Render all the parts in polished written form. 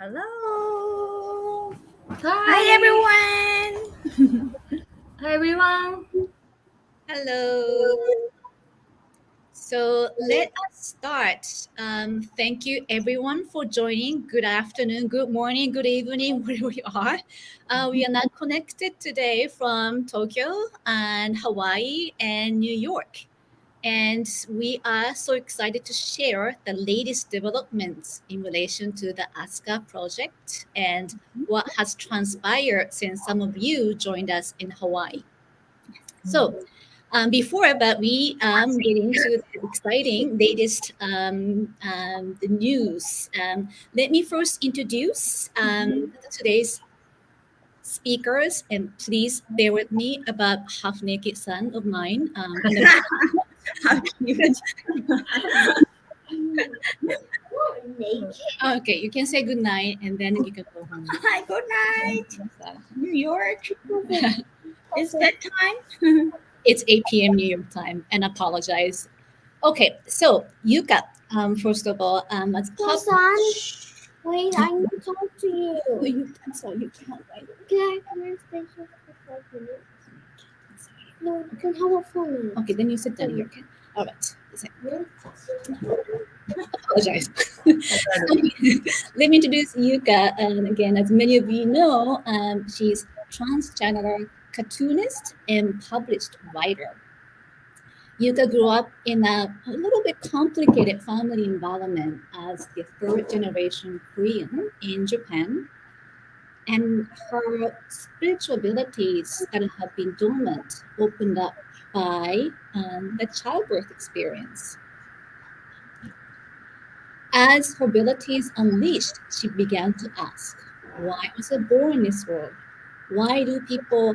Hello. Hi everyone. Hi everyone. Hello. So let us start. Thank you everyone for joining. Good afternoon, good morning, good evening, wherever you are. We are now connected today from Tokyo and Hawaii and New York. And we are so excited to share the latest developments in relation to the Aska project and what has transpired since some of you joined us in Hawaii. So, before but we get into the exciting latest the news, let me first introduce today's speakers, and please bear with me about half naked son of mine. How cute. Okay, you can say good night and then you can go home. Hi, good night. New York. It's bedtime. It's 8 p.m. New York time, and apologize. Okay, so Yuka, first of all, as Wait, I need to talk to you. I'm sorry, you can't write. Can I come and stay here for 5 minutes? No, you can have a phone. Okay, then you sit down here. Okay. All right. Apologize. Let me introduce Yuka. And again, as many of you know, she's transgender cartoonist and published writer. Yuka grew up in a little bit complicated family environment as the third generation Korean in Japan. And her spiritual abilities that have been dormant opened up by the childbirth experience. As her abilities unleashed, she began to ask, why was I born in this world? Why do people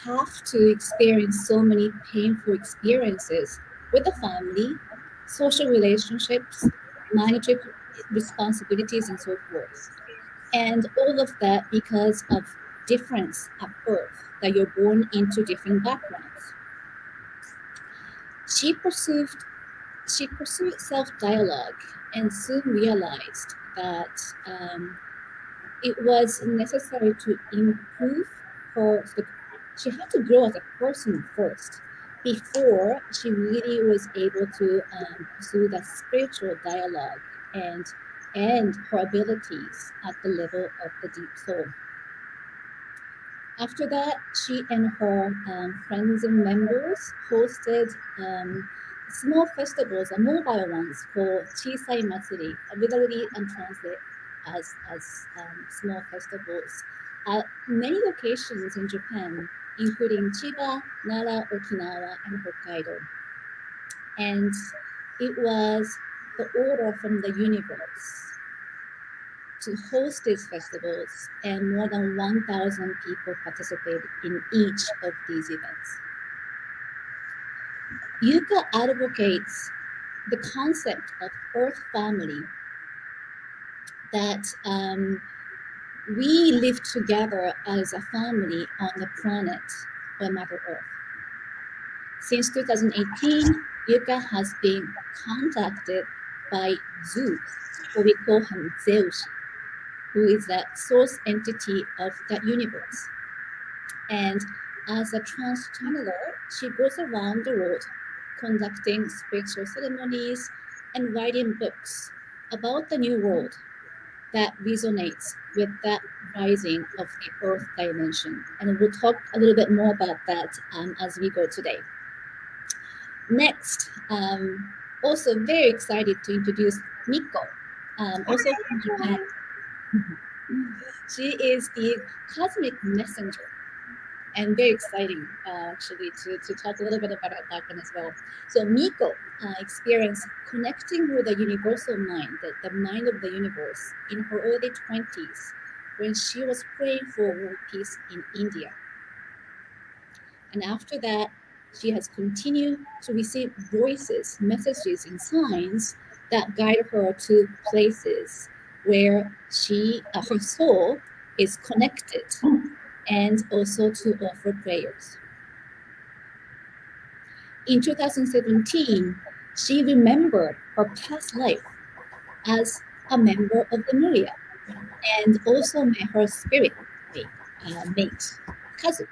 have to experience so many painful experiences with the family, social relationships, monetary responsibilities, and so forth? And all of that because of difference at birth, that you're born into different backgrounds. She pursued self-dialogue and soon realized that it was necessary to improve her. She had to grow as a person first before she really was able to pursue that spiritual dialogue and her abilities at the level of the deep soul. After that, she and her friends and members hosted small festivals, mobile ones called Chisai Matsuri, literally translate as small festivals at many locations in Japan, including Chiba, Nara, Okinawa, and Hokkaido. And it was the order from the universe to host these festivals, and more than 1,000 people participated in each of these events. Yuka advocates the concept of Earth family, that we live together as a family on the planet or Mother Earth. Since 2018, Yuka has been contacted by Zeus, or we call him Zeushi, who is the source entity of that universe. And as a trans-channeler, she goes around the world conducting spiritual ceremonies and writing books about the new world that resonates with that rising of the Earth dimension. And we'll talk a little bit more about that as we go today. Next, also very excited to introduce Mikko, also from Japan. She is the cosmic messenger, and very exciting actually to talk a little bit about her background as well. So Mikko experienced connecting with the universal mind, the mind of the universe, in her early 20s when she was praying for world peace in India. And after that, she has continued to receive voices, messages, and signs that guide her to places where her soul is connected, and also to offer prayers. In 2017, she remembered her past life as a member of the Muria, and also met her spirit mate, Kazu.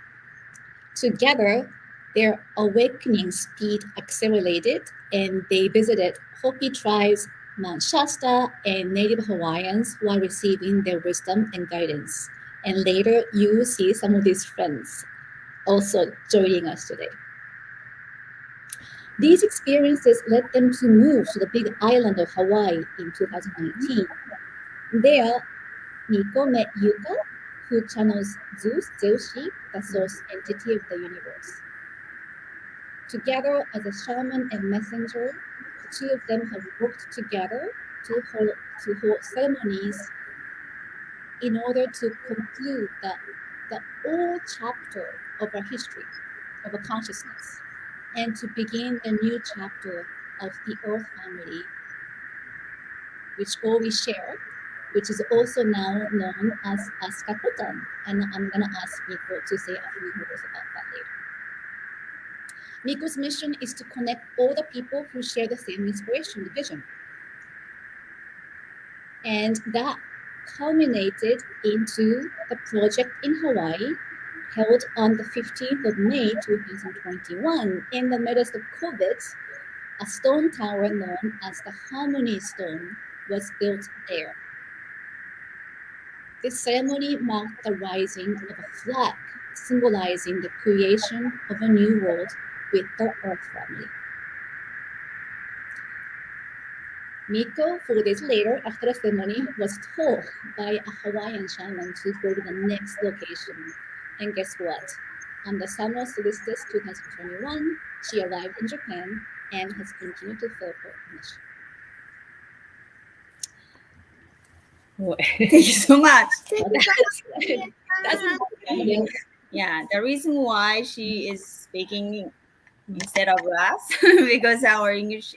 Together, their awakening speed accelerated, and they visited Hopi tribes, Mount Shasta, and Native Hawaiians while receiving their wisdom and guidance. And later, you will see some of these friends also joining us today. These experiences led them to move to the big island of Hawaii in 2019. There, Micco met Yuka, who channels Zeushi, the source entity of the universe. Together as a shaman and messenger, the two of them have worked together to hold ceremonies in order to conclude the old chapter of our history, of our consciousness, and to begin a new chapter of the Earth family, which all we share, which is also now known as Aska Project. And I'm going to ask Mikko to say a few words about that later. Mikko's mission is to connect all the people who share the same inspiration, the vision. And that culminated into the project in Hawaii, held on the 15th of May 2021. In the midst of COVID, a stone tower known as the Harmony Stone was built there. This ceremony marked the rising of a flag, symbolizing the creation of a new world with the Earth family. Mikko, 4 days later, after the ceremony, was told by a Hawaiian shaman to go to the next location. And guess what? On the summer solstice 2021, she arrived in Japan and has continued to fulfill her mission. Thank you so much. That's Yeah, the reason why she is speaking instead of us because our English,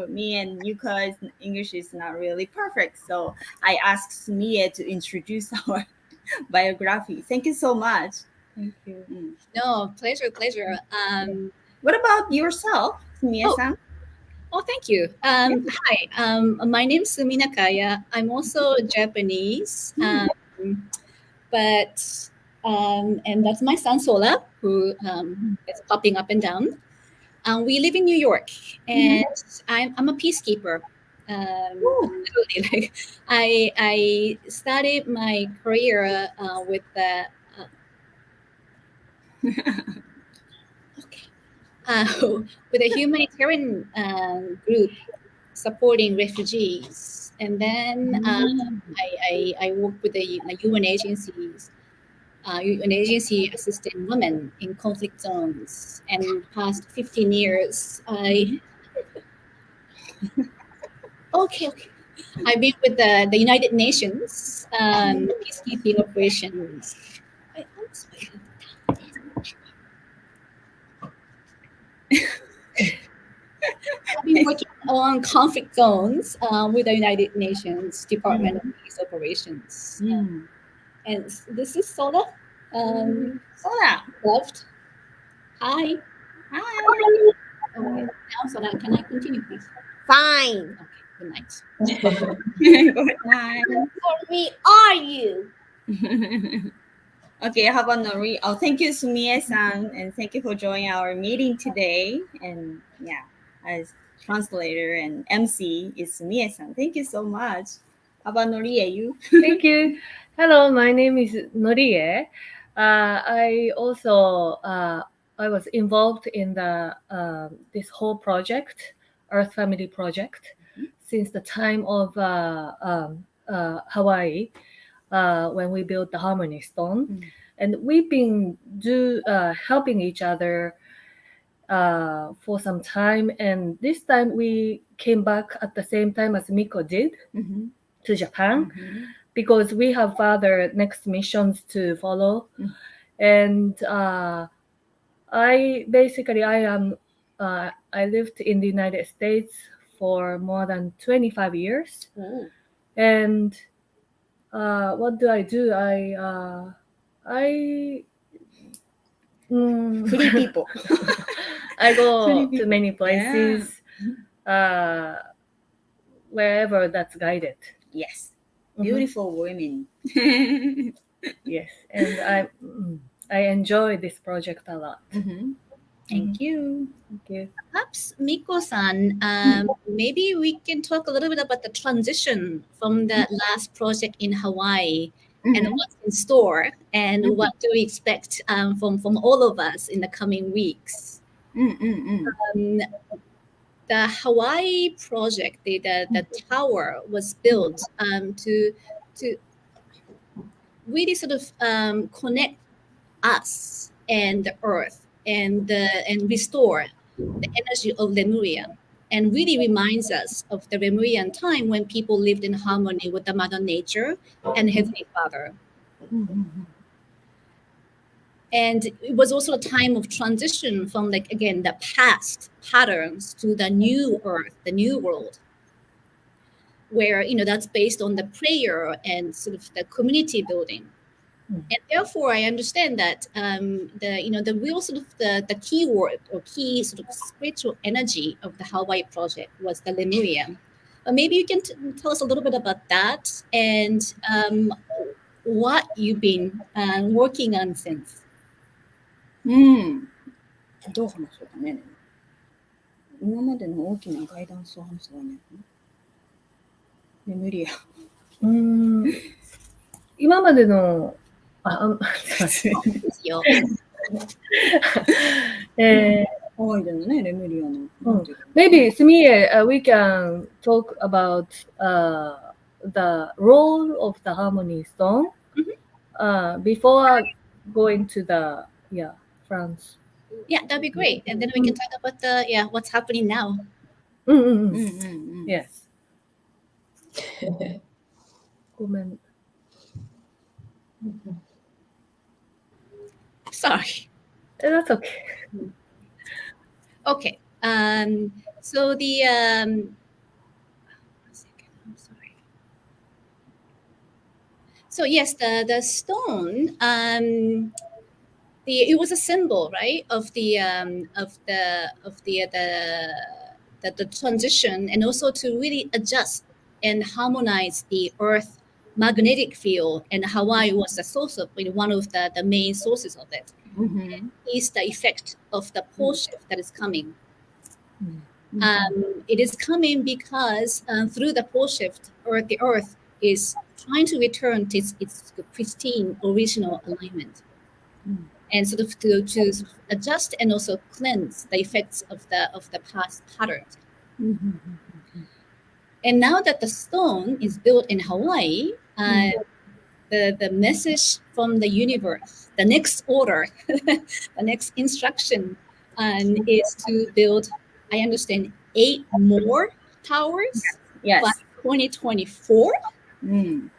me and Yuka's English is not really perfect. So I asked Sumie to introduce our biography. Thank you so much. Thank you. No, pleasure. What about yourself, Sumie-san? Oh, thank you. Hi, my name is Sumi Nakaya. I'm also Japanese, but and that's my son Sola, who is popping up and down. We live in New York, and I'm a peacekeeper. Literally, like I started my career with the with a humanitarian group supporting refugees, and then I worked with the UN agencies, UN agency assisting women in conflict zones, and past 15 years I've been with the United Nations peacekeeping operations. I've been working on conflict zones with the United Nations Department of Peace Operations. And this is Sola. Sola. Left. Hi. Hi. Okay. Now, Sola, can I continue, please? Fine. Okay. Good night. Good night. For me, are you? Okay, how about Nori? Oh, thank you, Sumie-san, and thank you for joining our meeting today. And yeah, as translator and MC is Sumie-san. Thank you so much. How about Norie, you? Thank you. Hello, my name is Norie. I also I was involved in the this whole project, Earth Family Project, since the time of Hawaii, when we built the Harmony Stone, and we've been helping each other for some time. And this time we came back at the same time as Mikko did to Japan, because we have further next missions to follow. And I lived in the United States for more than 25 years. And what do? Free people. I go Free to people. many places, wherever that's guided. Yes. beautiful women. Yes, and I enjoy this project a lot. Thank you. Thank you. Perhaps Miko-san, maybe we can talk a little bit about the transition from the last project in Hawaii and what's in store and what do we expect from all of us in the coming weeks. The Hawaii project, the tower was built to really sort of connect us and the earth and restore the energy of Lemuria, and really reminds us of the Lemurian time when people lived in harmony with the Mother Nature and Heavenly Father. And it was also a time of transition from, like, again, the past patterns to the new earth, the new world, where, you know, that's based on the prayer and sort of the community building. And therefore, I understand that the real sort of the key word or key sort of spiritual energy of the Hawaii project was the Lemuria. But maybe you can tell us a little bit about that and what you've been working on since. どう話そうかね。今までの大きなガイダンスを話すわね。レムリア。今までのすいません。ですよ。ハワイでのね、レムリアの。Maybe Sumie, we can talk about the role of the harmony stone before going to the France. Yeah, that'd be great. And then we can talk about what's happening now. Yes. ごめん。Sorry. That's okay. Okay. So the one second, I'm sorry. So yes, the stone. It was a symbol, right, of the transition, and also to really adjust and harmonize the Earth magnetic field. And Hawaii was the source of, one of the main sources of it. Is the effect of the pole shift that is coming. It is coming because through the pole shift, the Earth is trying to return to its pristine original alignment. And sort of to adjust and also cleanse the effects of the past patterns. And now that the stone is built in Hawaii, the message from the universe, the next order, the next instruction is to build, I understand, 8 more towers by 2024. And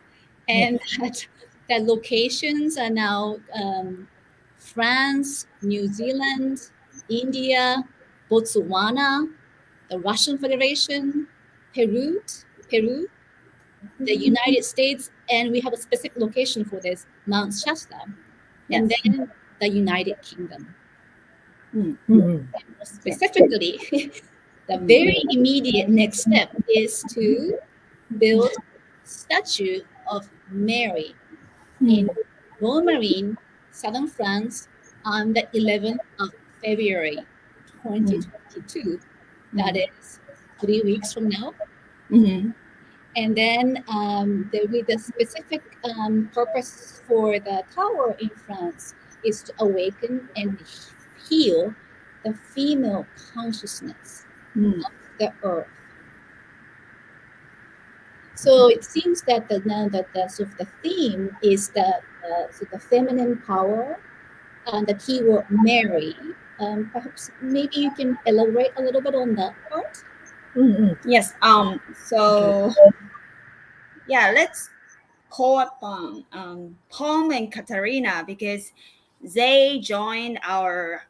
that the locations are now France, New Zealand, India, Botswana, the Russian Federation, Peru, the United States, and we have a specific location for this, Mount Shasta, and then the United Kingdom. And specifically, the very immediate next step is to build a statue of Mary in Romarine, southern France, on the 11th of February, 2022. That is 3 weeks from now. And then there will be the specific purpose for the tower in France is to awaken and heal the female consciousness of the earth. So it seems that now that the sort of the theme is the feminine power, and the keyword Mary. Perhaps maybe you can elaborate a little bit on that part. Yes. Let's call upon Tom and Katarina because they joined our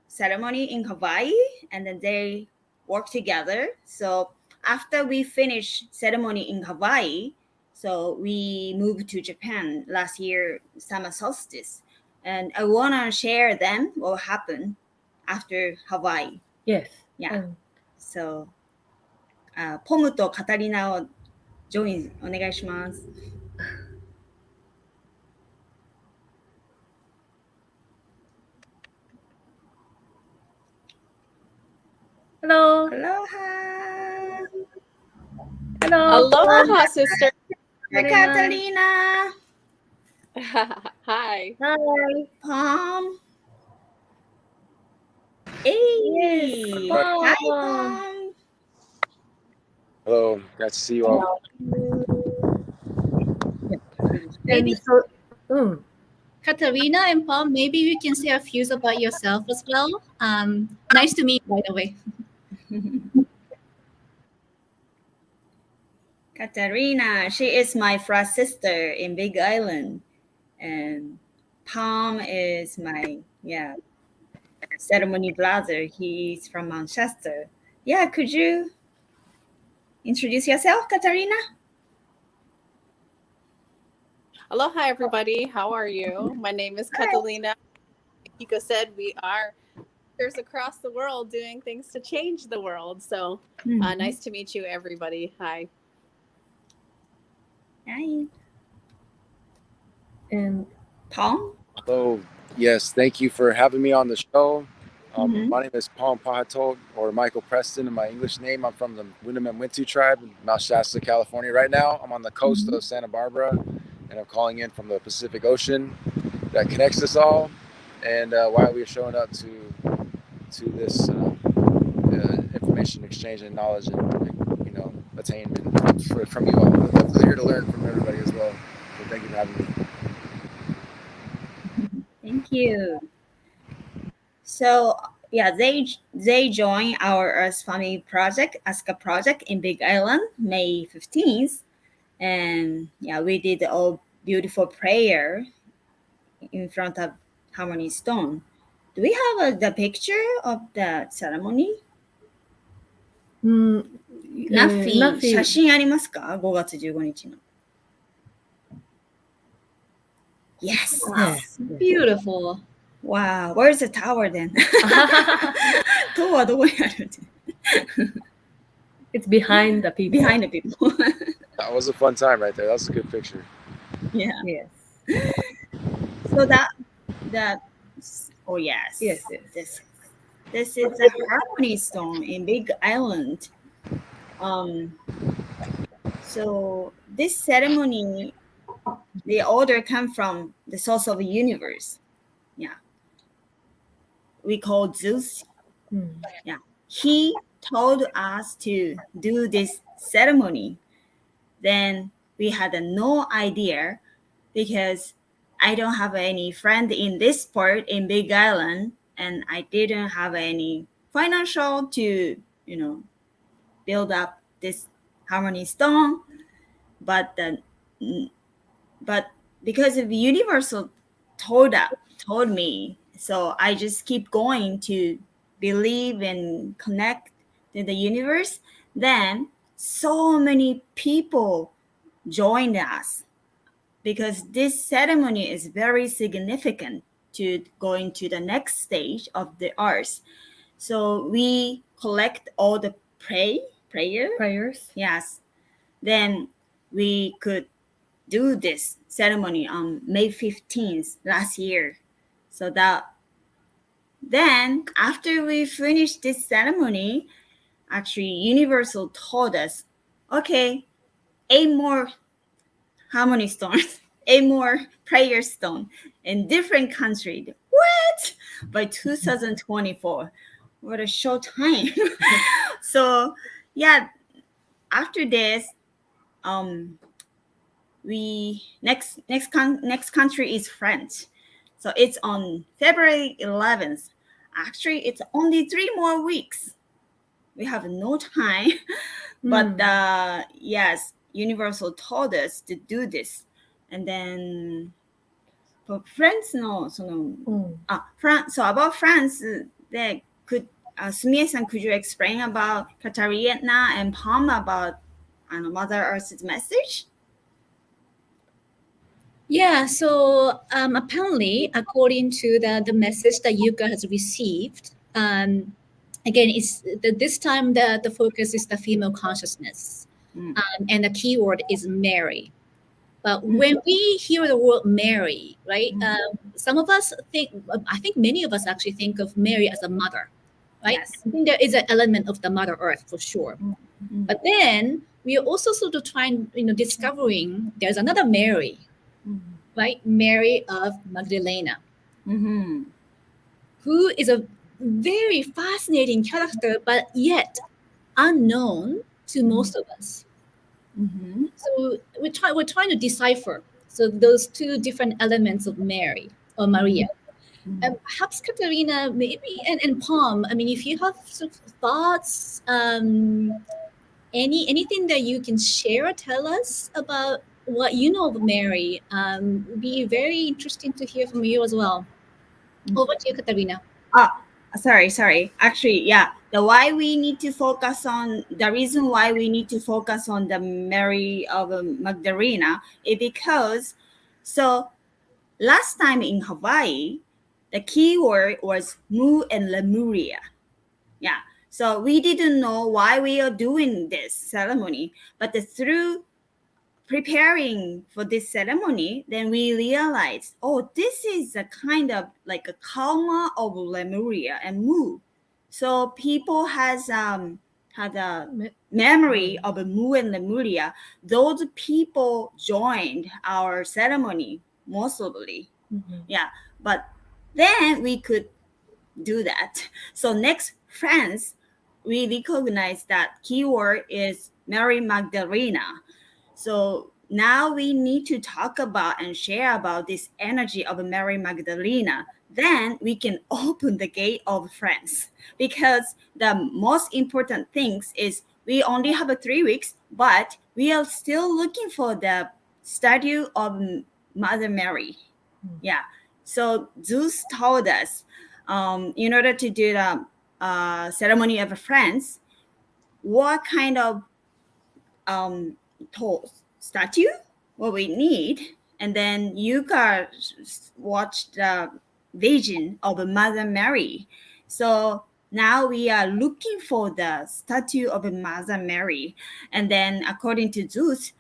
ceremony in Hawaii, and then they work together. So after we finished ceremony in Hawaii, so we moved to Japan last year, summer solstice. And I want to share them what happened after Hawaii. Yes. Yeah. So ポムとカタリナをジョインお願いします。Hello. Aloha! Hello. Aloha, sister. Katarina! Hi. Hi. Palm! Hey! Palm. Hi, Palm! Hello, glad to see you all. Maybe And so, Katarina and Paul, maybe you can say a few about yourself as well. Nice to meet you, by the way. Katarina, she is my frat sister in Big Island. And Palm is my, ceremony brother. He's from Manchester. Yeah, could you introduce yourself, Katarina? Aloha, everybody. How are you? My name is Catalina. Yuka said we are sisters across the world doing things to change the world. So nice to meet you, everybody. Hi. Hi. and Palm? Hello, yes, thank you for having me on the show. Mhm. My name is Palm Pahato, or Michael Preston, and my English name. I'm from the Winnemem Wintu tribe in Mount Shasta, California. Right now, I'm on the coast of Santa Barbara, and I'm calling in from the Pacific Ocean that connects us all. And why we're showing up to this information exchange and knowledge and attainment from you all. I'm here to learn from everybody as well. So thank you for having me. Thank you. So they joined our Earth Family Project, Aska Project in Big Island, May 15th. And we did a beautiful prayer in front of Harmony Stone. Do we have the picture of the ceremony? ナッフィー、写真ありますか ?5 月15日の。Yes. Beautiful. Wow. Where's the tower then? 塔はどこにある It's behind the people. Behind the people. That was a fun time right there. That was a good picture. Yeah. Yes. So oh yes. Yes. This is a harmony stone in Big Island. So this ceremony, the order comes from the source of the universe. Yeah. We call Zeushi. Yeah. He told us to do this ceremony. Then we had no idea because I don't have any friend in this part in Big Island, and I didn't have any financial to, build up this harmony stone. But because of Universal told me, so I just keep going to believe and connect to the universe. Then so many people joined us because this ceremony is very significant to going to the next stage of the earth. So we collect all the prayers. Yes. Then we could do this ceremony on May 15th last year. So then after we finished this ceremony, actually Universal told us, okay, 8 more harmony stones, 8 more prayer stone in different countries. What? By 2024. What a short time. So after this, we next country is France. So it's on February 11th. Actually, it's only 3 more weeks. We have no time. But yes, Universal told us to do this. And then for France, so about France, Sumie-san, could you explain about Katarina and Palm about Mother Earth's message? Yeah, so apparently, according to the message that Yuka has received, again, it's this time the focus is the female consciousness. and the keyword is Mary. But when we hear the word Mary, right, some of us think, I think many of us actually think of Mary as a mother, right? Yes. I think there is an element of the Mother Earth for sure. But then we are also sort of trying, discovering there's another Mary, right? Mary of Magdalena, who is a very fascinating character, but yet unknown to most of us. So we're trying to decipher those two different elements of Mary or Maria. Perhaps Katarina, maybe, and Palm. I mean, if you have some thoughts, anything that you can share or tell us about what you know of Mary, would be very interesting to hear from you as well. Over to you, Katarina. Sorry. Actually, yeah. The reason why we need to focus on the Mary of Magdalena is because, so last time in Hawaii, the keyword was Mu and Lemuria. Yeah. So we didn't know why we are doing this ceremony, but through preparing for this ceremony, then we realized, this is a kind of like a karma of Lemuria and Mu. So people had a memory of Mu and Lemuria. Those people joined our ceremony mostly. Yeah, but then we could do that. So next France, we recognize that keyword is Mary Magdalena. So now we need to talk about and share about this energy of Mary Magdalena. Then we can open the gate of France, because the most important things is we only have 3 weeks, but we are still looking for the statue of Mother Mary. Yeah. So Zeus told us, in order to do the ceremony of France, what kind of statue what we need, and then Yuka watched the vision of Mother Mary. So now we are looking for the statue of Mother Mary, and then according to Zeus,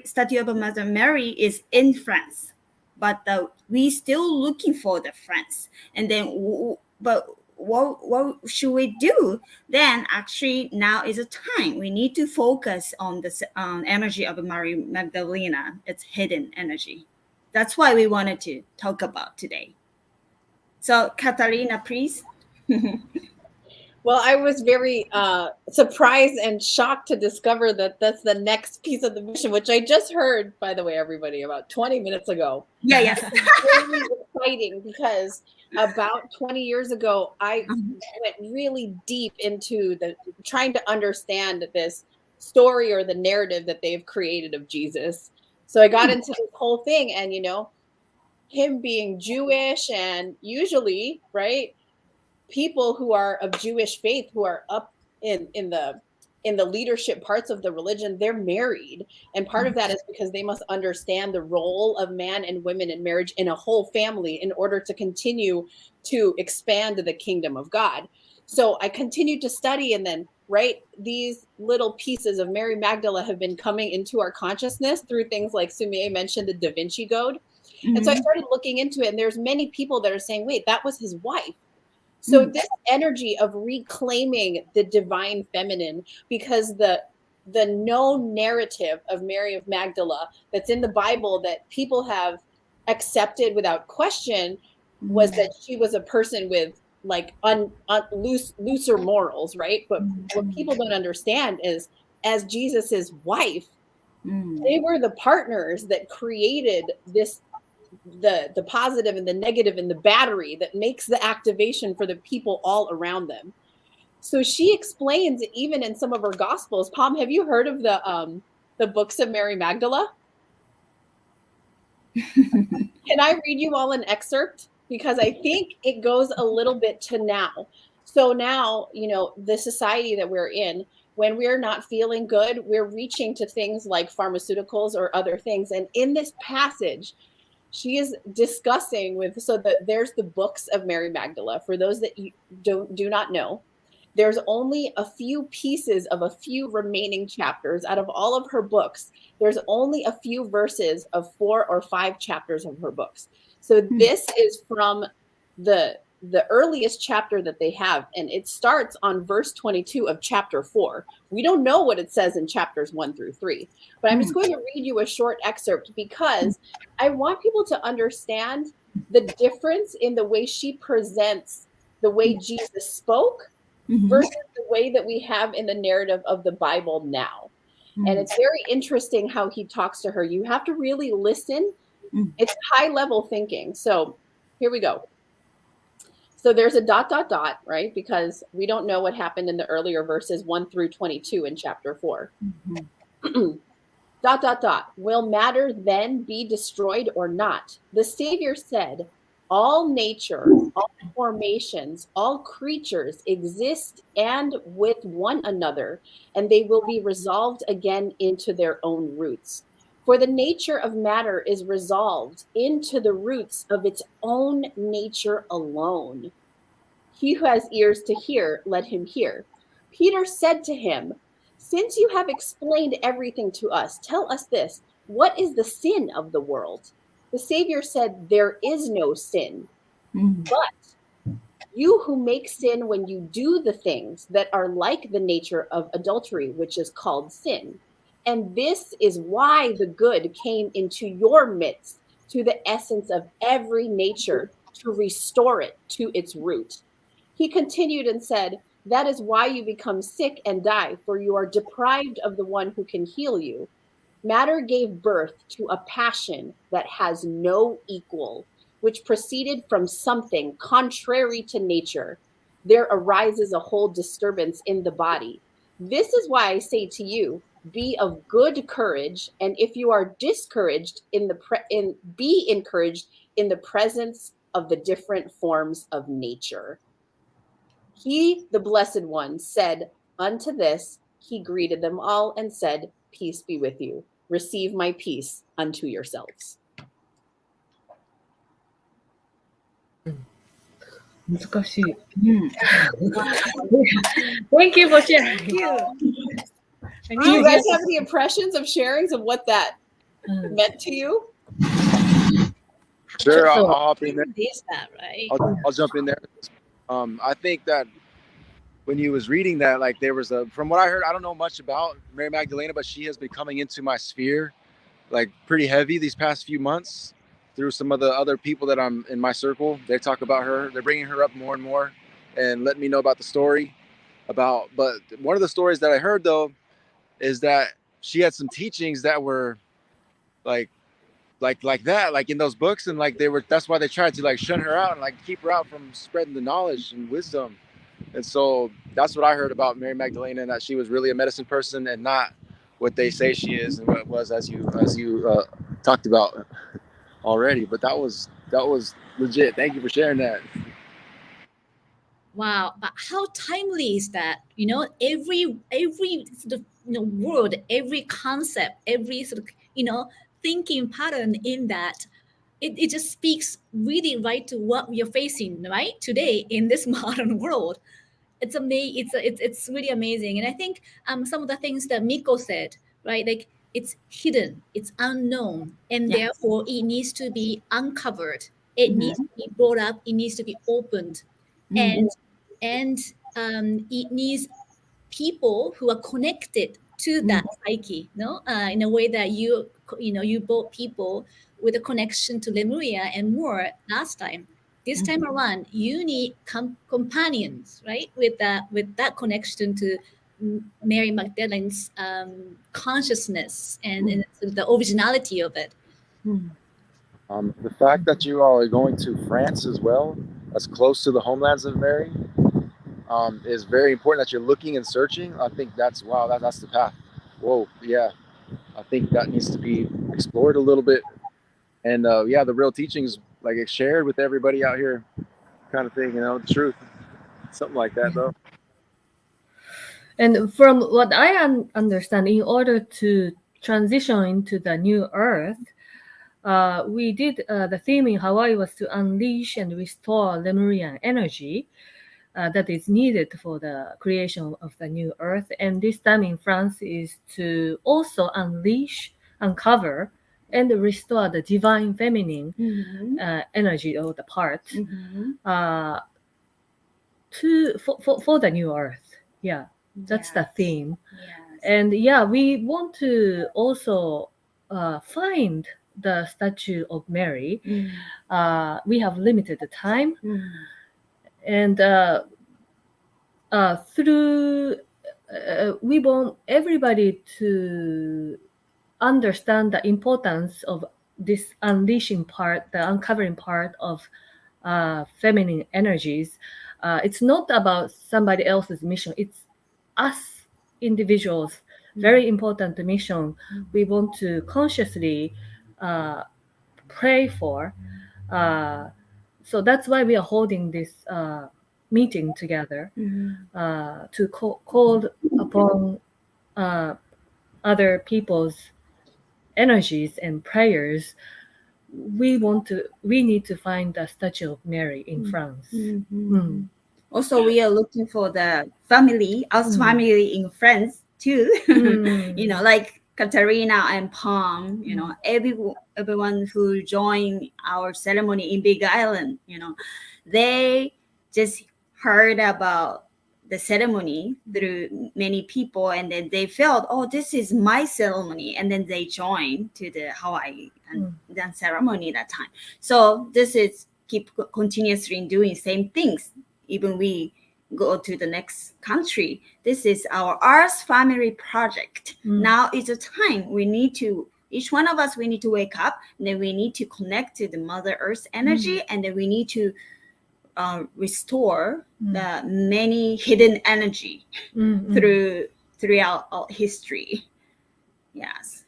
statue of Mother Mary is in France, but we still looking for the France. And then but what should we do? Then actually now is a time we need to focus on the energy of Mary Magdalena. It's hidden energy. That's why we wanted to talk about today. So Katarina, please. Well, I was very surprised and shocked to discover that that's the next piece of the mission, which I just heard, by the way, everybody, about 20 minutes ago. Yeah. It's really exciting because about 20 years ago, I went really deep into trying to understand this story or the narrative that they've created of Jesus. So I got into this whole thing, and him being Jewish, and usually, right, people who are of Jewish faith, who are up in the leadership parts of the religion, they're married. And part of that is because they must understand the role of man and women in marriage in a whole family in order to continue to expand the kingdom of God. So I continued to study, and then, right, these little pieces of Mary Magdalene have been coming into our consciousness through things like Sumie mentioned, the Da Vinci Code. And so I started looking into it, and there's many people that are saying, wait, that was his wife. So this energy of reclaiming the divine feminine, because the known narrative of Mary of Magdala that's in the Bible that people have accepted without question was that she was a person with like looser morals, right? But what people don't understand is, as Jesus's wife, they were the partners that created this, the positive and the negative and the battery that makes the activation for the people all around them. So she explains, even in some of her gospels. Pom, have you heard of the books of Mary Magdala? Can I read you all an excerpt? Because I think it goes a little bit to now. So now, the society that we're in, when we're not feeling good, we're reaching to things like pharmaceuticals or other things. And in this passage, she is discussing there's the books of Mary Magdala. For those that you do not know, there's only a few pieces of a few remaining chapters out of all of her books. There's only a few verses of 4 or 5 chapters of her books. So this is from the earliest chapter that they have, and it starts on verse 22 of chapter 4. We don't know what it says in chapters 1 through 3, but I'm just going to read you a short excerpt because I want people to understand the difference in the way she presents the way Jesus spoke versus the way that we have in the narrative of the Bible now. And it's very interesting how he talks to her. You have to really listen. It's high level thinking. So here we go. So there's a ... right? Because we don't know what happened in the earlier verses 1 through 22 in chapter 4. ... Will matter then be destroyed or not? The Savior said, all nature, all formations, all creatures exist and with one another, and they will be resolved again into their own roots. For the nature of matter is resolved into the roots of its own nature alone. He who has ears to hear, let him hear. Peter said to him, since you have explained everything to us, tell us this, what is the sin of the world? The Savior said, there is no sin, but you who make sin when you do the things that are like the nature of adultery, which is called sin. And this is why the good came into your midst, to the essence of every nature, to restore it to its root. He continued and said, that is why you become sick and die, for you are deprived of the one who can heal you. Matter gave birth to a passion that has no equal, which proceeded from something contrary to nature. There arises a whole disturbance in the body. This is why I say to you, be of good courage, and if you are discouraged be encouraged in the presence of the different forms of nature. He, the Blessed One, said unto this, he greeted them all and said, peace be with you. Receive my peace unto yourselves. 難しい。Thank you for sharing. Do you guys have any impressions of sharings of what that meant to you? Sure, I'll hop in there. Is that right? I'll jump in there. I think that when you was reading that, like there was from what I heard, I don't know much about Mary Magdalena, but she has been coming into my sphere like pretty heavy these past few months through some of the other people that I'm in my circle. They talk about her. They're bringing her up more and more and letting me know about the story but one of the stories that I heard though is that she had some teachings that were like that, like in those books, and like that's why they tried to like shun her out and like keep her out from spreading the knowledge and wisdom. And so that's what I heard about Mary Magdalena, and that she was really a medicine person and not what they say she is and what it was, as you talked about already. But that was legit. Thank you for sharing that. Wow, but how timely is that? You know, every sort of word, every concept, every sort of thinking pattern in that, it just speaks really right to what we are facing right today in this modern world. It's amazing. It's really amazing. And I think some of the things that Mikko said, right, like it's hidden, it's unknown, and therefore it needs to be uncovered. It needs to be brought up. It needs to be opened, and it needs people who are connected to that psyche, in a way that you brought people with a connection to Lemuria and more last time. This time around, you need companions, right? With that connection to Mary Magdalene's consciousness and the originality of it. The fact that you all are going to France as well, that's close to the homelands of Mary, is very important. That you're looking and searching. I think that's the path. Whoa, yeah. I think that needs to be explored a little bit, and the real teachings like it's shared with everybody out here, kind of thing. The truth, something like that, though. And from what I understand, in order to transition into the new earth, we did the theme in Hawaii was to unleash and restore Lemurian energy. that is needed for the creation of the new earth. And this time in France is to also uncover, and restore the divine feminine energy or the part for the new earth. Yeah, that's the theme. And we want to also find the statue of Mary. We have limited time, and through we want everybody to understand the importance of this unleashing part, the uncovering part of feminine energies. It's not about somebody else's mission. It's us individuals. Very important mission. We want to consciously pray for. So that's why we are holding this meeting together to call upon other people's energies and prayers. We need to find the statue of Mary in France. Also, we are looking for the family, us family in France too. Like Katarina and Palm, everyone who joined our ceremony in Big Island, they just heard about the ceremony through many people, and then they felt, oh, this is my ceremony, and then they joined to the Hawaii and dance ceremony that time. So this is keep continuously doing same things. Even we go to the next country, this is our Earth Family Project. Now is the time we need to, each one of us, we need to wake up, and then we need to connect to the Mother Earth energy, and then we need to restore the many hidden energy throughout our history. Yes.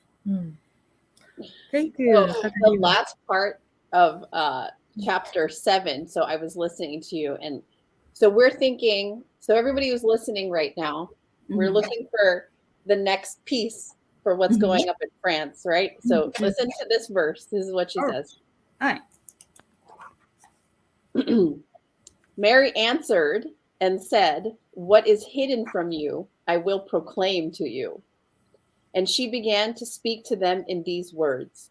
Thank you. So the last part of chapter 7. So I was listening to you, and so we're thinking. So everybody who's listening right now, we're looking for the next piece for what's going up in France, right? So listen to this verse. This is what she says. All right. Mary answered and said, "What is hidden from you, I will proclaim to you." And she began to speak to them in these words.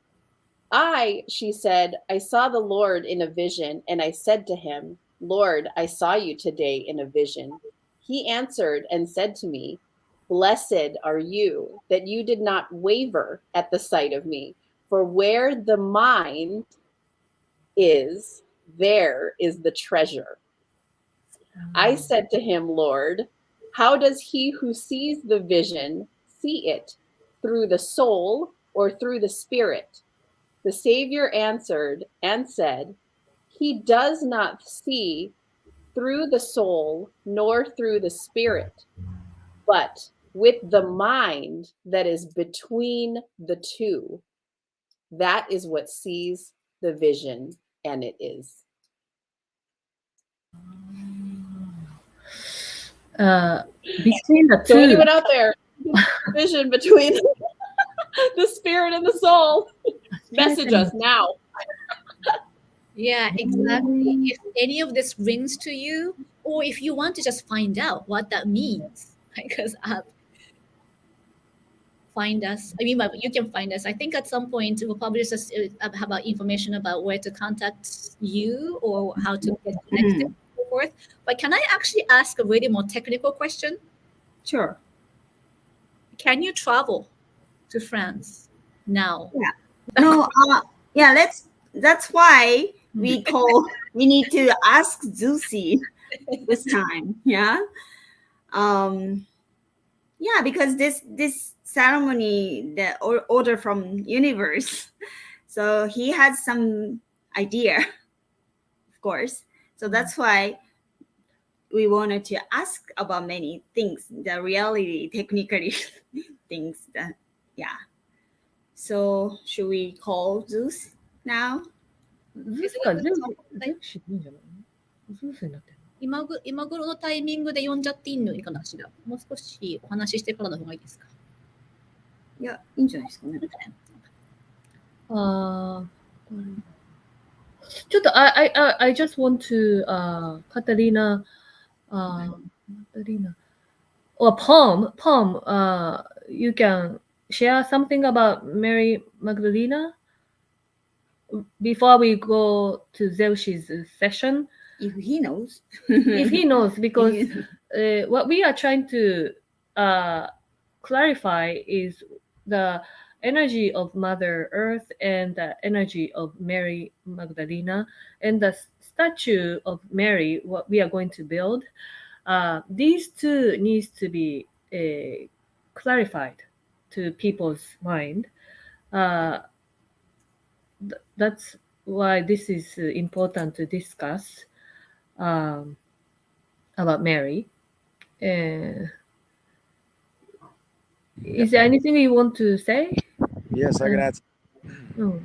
She said, I saw the Lord in a vision, and I said to him, Lord, I saw you today in a vision. He answered and said to me, Blessed are you that you did not waver at the sight of me, for where the mind is, there is the treasure. I said to him, Lord, how does he who sees the vision see it? Through the soul or through the spirit? The Savior answered and said, He does not see through the soul nor through the spirit, but with the mind that is between the two. That is what sees the vision, and it is. Between the two. So anyone out there, vision between the spirit and the soul, message us now. Yeah, exactly. If any of this rings to you, or if you want to just find out what that means, because find us. I mean, you can find us. I think at some point we'll probably just have information about where to contact you or how to get connected and so forth. But can I actually ask a really more technical question? Sure. Can you travel to France now? Yeah. No. That's why we need to ask Zeushi this time. Yeah. Yeah, because this ceremony, the order from universe, so he had some idea, of course. So that's why we wanted to ask about many things, the reality, technically things that, yeah. So should we call Zeus now? 今頃のタイミングで呼んじゃっていいのかなしら。もう少しお話ししてからの方がいいですか？いや、いいんじゃないですかね。ちょっとI just want to Katarina Magdalena. Or poem. You can share something about Mary Magdalena before we go to Zeushi's session. If he knows. If he knows, because what we are trying to clarify is the energy of Mother Earth and the energy of Mary Magdalena and the statue of Mary, what we are going to build. These two needs to be clarified to people's mind. That's why this is important to discuss about Mary. Is there anything you want to say? Yes, I can add. Oh.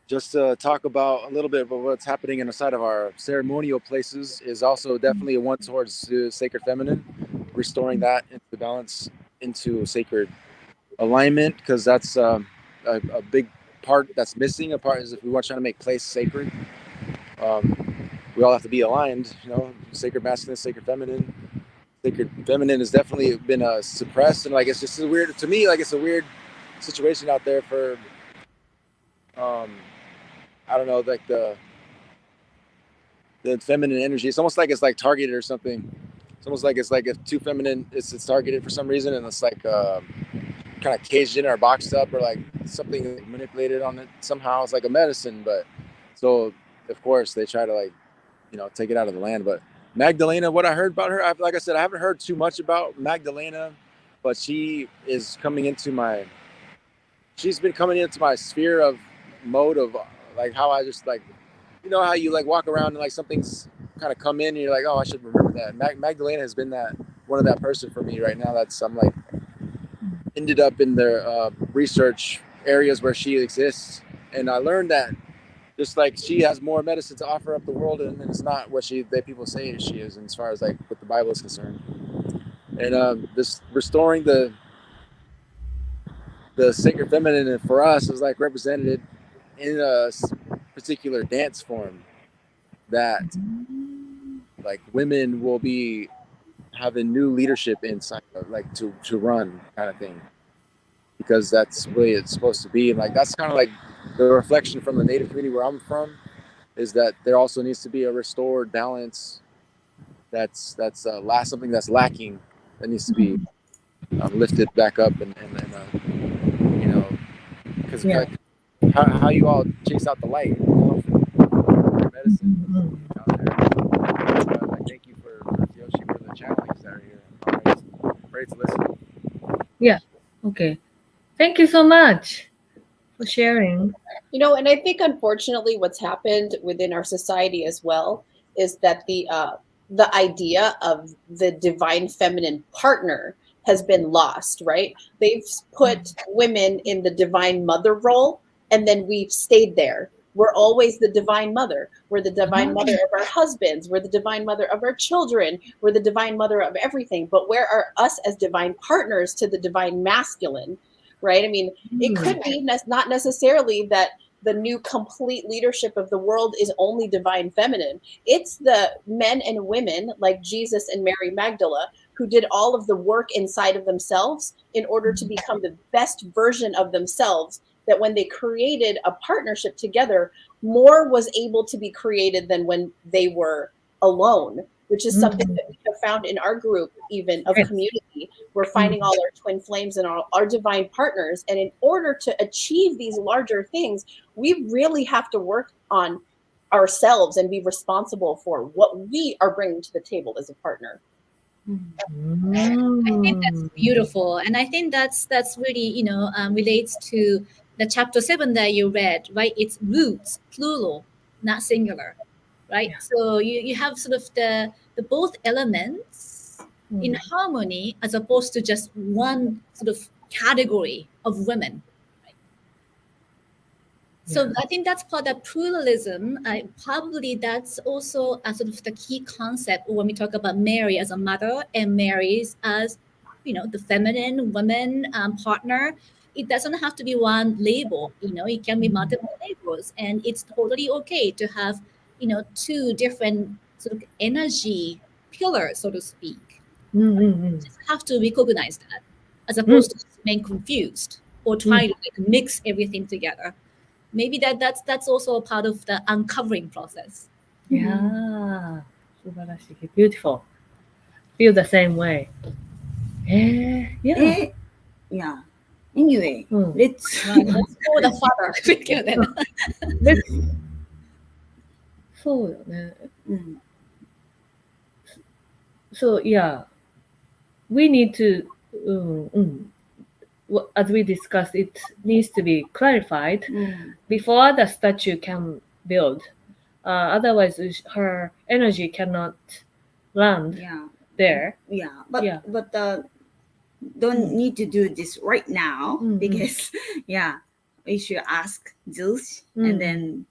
Just to talk about a little bit about what's happening inside of our ceremonial places is also definitely a one towards the sacred feminine, restoring that into balance, into sacred alignment, because that's a big part that's missing. A part is if we want to try to make place sacred, we all have to be aligned. Sacred masculine, sacred feminine. Sacred feminine has definitely been suppressed, and like it's just weird to me. Like it's a weird situation out there for I don't know, like the feminine energy. It's almost like it's like targeted or something. It's almost like if too feminine, it's targeted for some reason, and it's like kind of caged in or boxed up or like something manipulated on it somehow. It's like a medicine, but so of course they try to like take it out of the land. But Magdalena, what I heard about her, like I said, I haven't heard too much about Magdalena, but she's been coming into my sphere of mode of like how I just like, how you like walk around and like something's kind of come in and you're like, oh, I should remember that. Magdalena has been one of that person for me right now. I'm like ended up in the research areas where she exists, and I learned that just like she has more medicine to offer up the world, and it's not what people say she is, and as far as like what the Bible is concerned. And this restoring the sacred feminine for us is like represented in a particular dance form that like women will be having new leadership inside, like to run kind of thing, because that's the way it's supposed to be. And like that's kind of like the reflection from the Native community where I'm from, is that there also needs to be a restored balance. That's something that's lacking that needs to be lifted back up, and because how you all chase out the light, medicine out there. Thank you for Zeushi for the channelings that are here. Great to listen. Yeah. Okay. Thank you so much for sharing. And I think unfortunately what's happened within our society as well is that the idea of the divine feminine partner has been lost, right? They've put women in the divine mother role, and then we've stayed there. We're always the divine mother. We're the divine mother of our husbands. We're the divine mother of our children. We're the divine mother of everything. But where are us as divine partners to the divine masculine, right? I mean, it could be not necessarily that the new complete leadership of the world is only divine feminine. It's the men and women like Jesus and Mary Magdalene who did all of the work inside of themselves in order to become the best version of themselves, that when they created a partnership together, more was able to be created than when they were alone, which is something that we have found in our group, even of community. We're finding all our twin flames and our divine partners. And in order to achieve these larger things, we really have to work on ourselves and be responsible for what we are bringing to the table as a partner. I think that's beautiful, and I think that's really relates to the chapter 7 that you read, right? It's roots, plural, not singular, right? Yeah. So you have sort of the both elements in harmony, as opposed to just one sort of category of women. So I think that's part of pluralism. Probably that's also a sort of the key concept when we talk about Mary as a mother and Mary as, the feminine woman partner. It doesn't have to be one label. It can be multiple labels, and it's totally okay to have, two different sort of energy pillar, so to speak. うんうんうん。 Just have to recognize that, as opposed to being confused or try to like mix everything together. Maybe that's also a part of the uncovering process. いやー、素晴らしい。Beautiful. Feel the same way. Yeah. Yeah. Anyway, うん。 let's Right, let's go the father. Let's そうよね。うん、 So yeah, we need to, as we discussed, it needs to be clarified うん、 before the statue can build. Otherwise, her energy cannot land yeah, there. yeah. But Yeah. don't need to do this right now Mm, because yeah, we should ask Zeus Mm. and then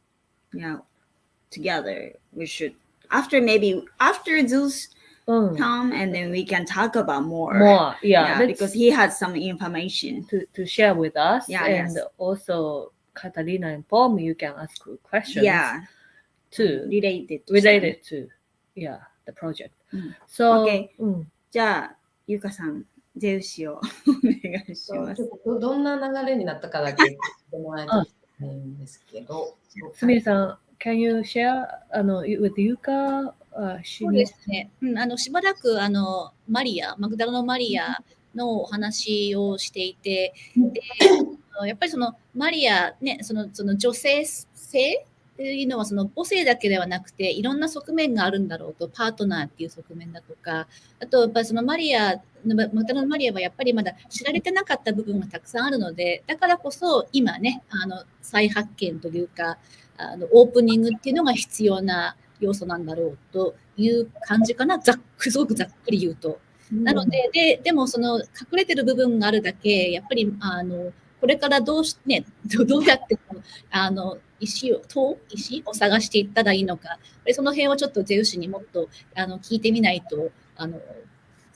together we should after Zeus うん。 come and then we can talk about more. More, yeah, let's because he has some information. to share with us, Yeah, and yes. also Catalina and Paul, you can ask questions Yeah, too related to the project. うん So, Okay. うん、じゃあゆかさんゼウシをお願いしますちょっ。とどんな流れになったかだけ聞いてもらえたらいいんですけど。すみれさん、can you share with Yuka? そうですね。しばらくマグダラのマリアのお話をしていて、でやっぱりそのマリアね、その女性性っていうのはその母性だけではなくていろんな側面があるんだろうと、パートナーっていう側面だとか、あとやっぱりそのマグダラのマリアはやっぱりまだ知られてなかった部分がたくさんあるので、だからこそ今ね再発見というかオープニングっていうのが必要な要素なんだろうという感じかな、すごくざっくり言うと。なので、でもその隠れてる部分があるだけ、やっぱりこれからどうやって石を探していったらいいのか、その辺をちょっとゼウシにもっと聞いてみないと、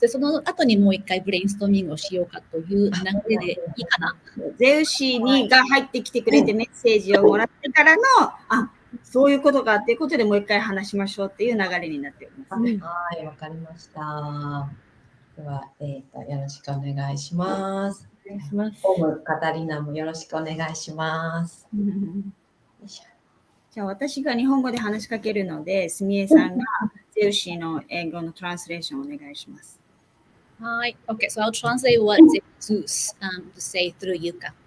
その後にもう一回ブレインストーミングをしようかという流れでいいかな。ゼウシが入ってきてくれてメッセージをもらってからの、そういうことかっていうことでもう一回話しましょうっていう流れになっております。はい、わかりました。では、よろしくお願いします。お願いします。オム、カタリナもよろしくお願いします。じゃあ私が日本語で話しかけるので、すみえさんがゼウシの英語のトランスレーションをお願いします。はい。Okay, so I'll translate what Zeus to say through Yuka.「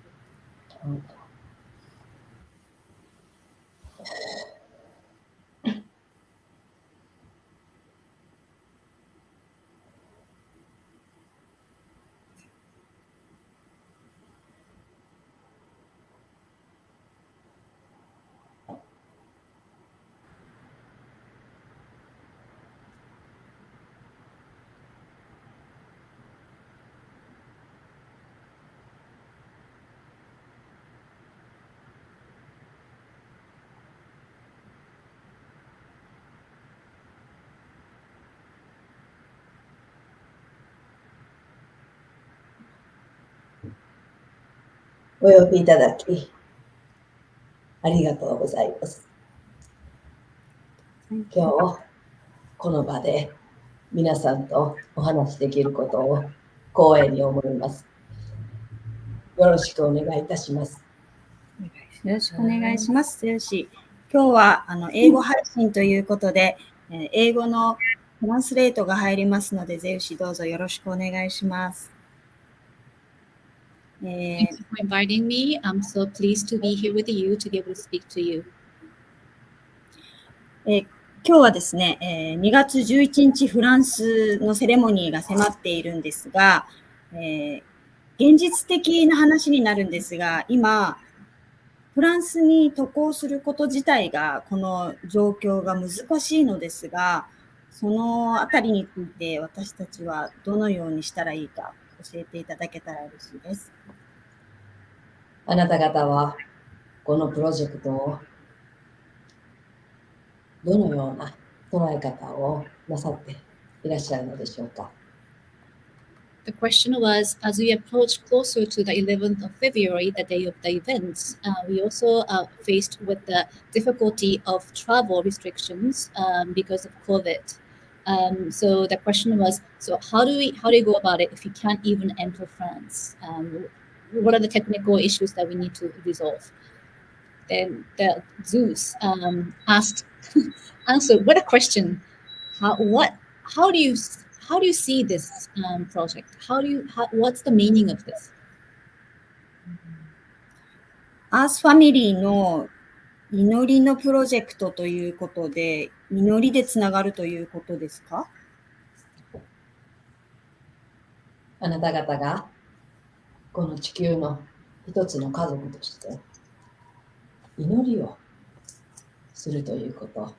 お呼びいただきありがとうございます。今日この場で皆さんとお話しできることを光栄に思います。よろしくお願いいたします。よろしくお願いします。ゼウシ。今日は英語配信ということで、英語のトランスレートが入りますので、ゼウシどうぞよろしくお願いします。Thank you for inviting me. I'm so pleased to be here with you to be able to speak to you. 今日はですね、2月11日フランスのセレモニーが迫っているんですが、現実的な話になるんですが、今、フランスに渡航すること自体がこの状況が難しいのですが、そのあたりについて私たちはどのようにしたらいいか教えていただけたら嬉しいです。あなた方はこのプロジェクトをどのような捉え方をなさっていらっしゃるのでしょうか。The question was, as we approach closer to the 11th of February, the day of the events, we also are faced with the difficulty of travel restrictions because of COVID. So the question was, so how do you go about it if you can't even enter France? What are the technical issues that we need to resolve? Then the Zeus asked, answered, what a question! How do you see this project? What's the meaning of this? アースファミリーの祈りのプロジェクトということで、祈りでつながるということですか？あなた方がこの地球の一つの家族として祈りをするということ。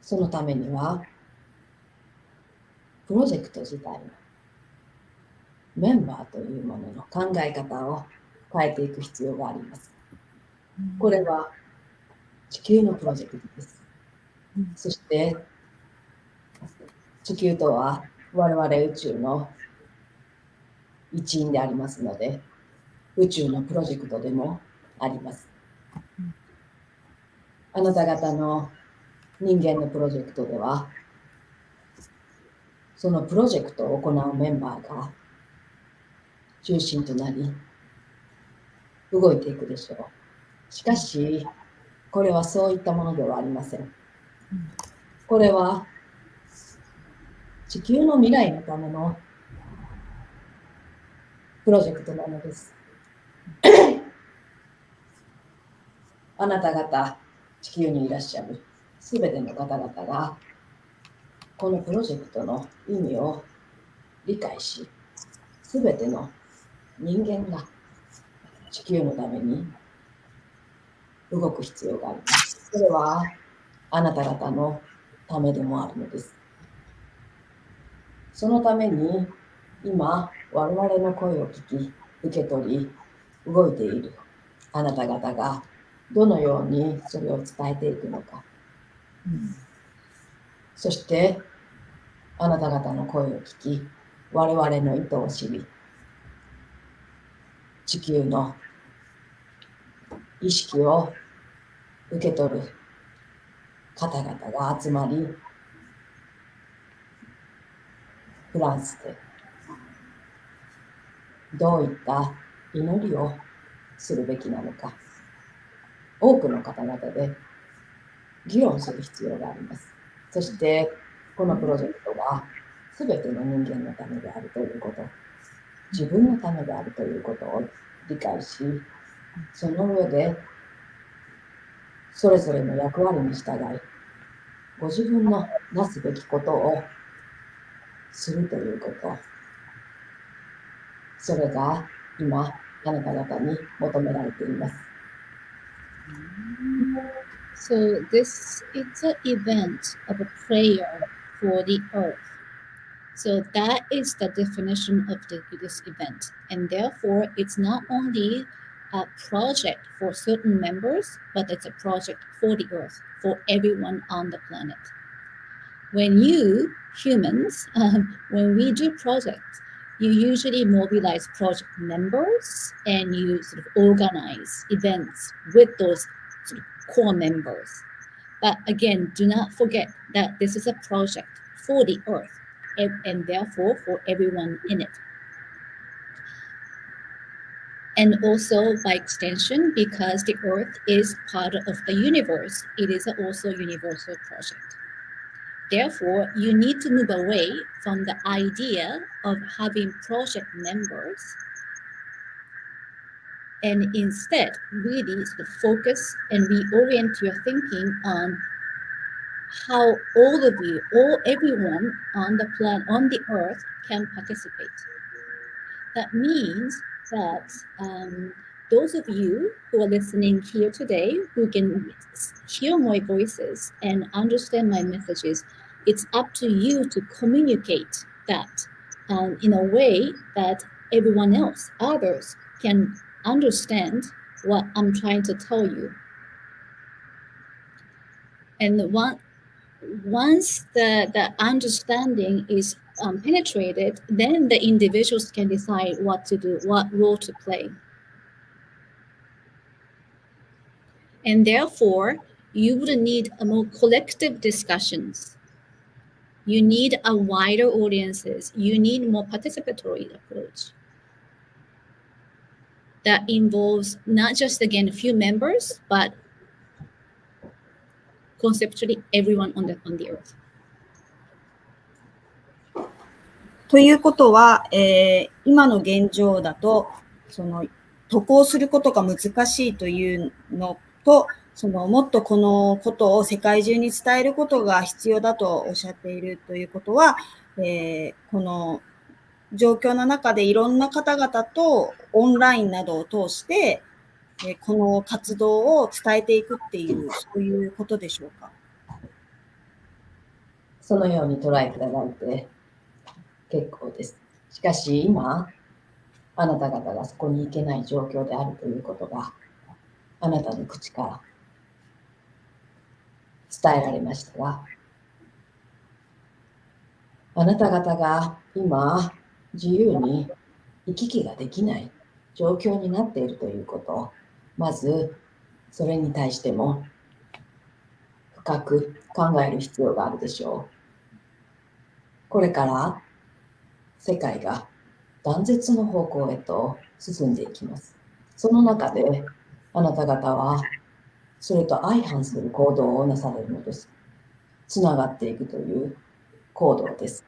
そのためにはプロジェクト自体のメンバーというものの考え方を変えていく必要があります。これは地球のプロジェクトです。そして地球とは我々宇宙の一員でありますので、宇宙のプロジェクトでもあります。あなた方の人間のプロジェクトでは、そのプロジェクトを行うメンバーが中心となり、動いていくでしょう。しかし、これはそういったものではありません。これは地球の未来のためのプロジェクトなのです。あなた方、地球にいらっしゃるすべての方々が、このプロジェクトの意味を理解し、すべての人間が地球のために動く必要があります。それはあなた方のためでもあるのです。そのために今我々の声を聞き、受け取り、動いているあなた方がどのようにそれを伝えていくのか、そしてあなた方の声を聞き、我々の意図を知り、地球の意識を受け取る方々が集まり、フランスでどういった祈りをするべきなのか、多くの方々で議論する必要があります。そしてこのプロジェクトがすべての人間のためであるということ、自分のためであるということを理解し、その上でそれぞれの役割に従い、ご自分のなすべきことをするということ、それが今あなた方に求められています。So this is an event of a prayer for the earth. So that is the definition of this event. And therefore, it's not only a project for certain members, but it's a project for the earth, for everyone on the planet. When you humans, when we do projects, you usually mobilize project members and you sort of organize events with those sort of core members. But again, do not forget that this is a project for the earth and therefore for everyone in it. And also by extension, because the earth is part of the universe, it is also a universal project. Therefore, you need to move away from the idea of having project members and instead really sort of focus and reorient your thinking on how all of you, everyone on the planet, on the earth can participate. That means that those of you who are listening here today, who can hear my voices and understand my messages, it's up to you to communicate that in a way that everyone else, others, can understand what I'm trying to tell you. And once the understanding is penetrated, then the individuals can decide what to do, what role to play. And therefore, you would need a more collective discussions You need a wider audiences. You need more participatory approach that involves not just, again, a few members, but conceptually everyone on the earth. ということは、今の現状だと、その渡航することが難しいというのと、そのもっとこのことを世界中に伝えることが必要だとおっしゃっているということは、この状況の中でいろんな方々とオンラインなどを通して、この活動を伝えていくっていう、そういうことでしょうか。そのように捉えていただいて結構です。しかし今、あなた方がそこに行けない状況であるということが、あなたの口から伝えられましたが、あなた方が今、自由に行き来ができない状況になっているということを、まずそれに対しても深く考える必要があるでしょう。これから世界が断絶の方向へと進んでいきます。その中であなた方はそれと相反する行動をなされるのです。つながっていくという行動です。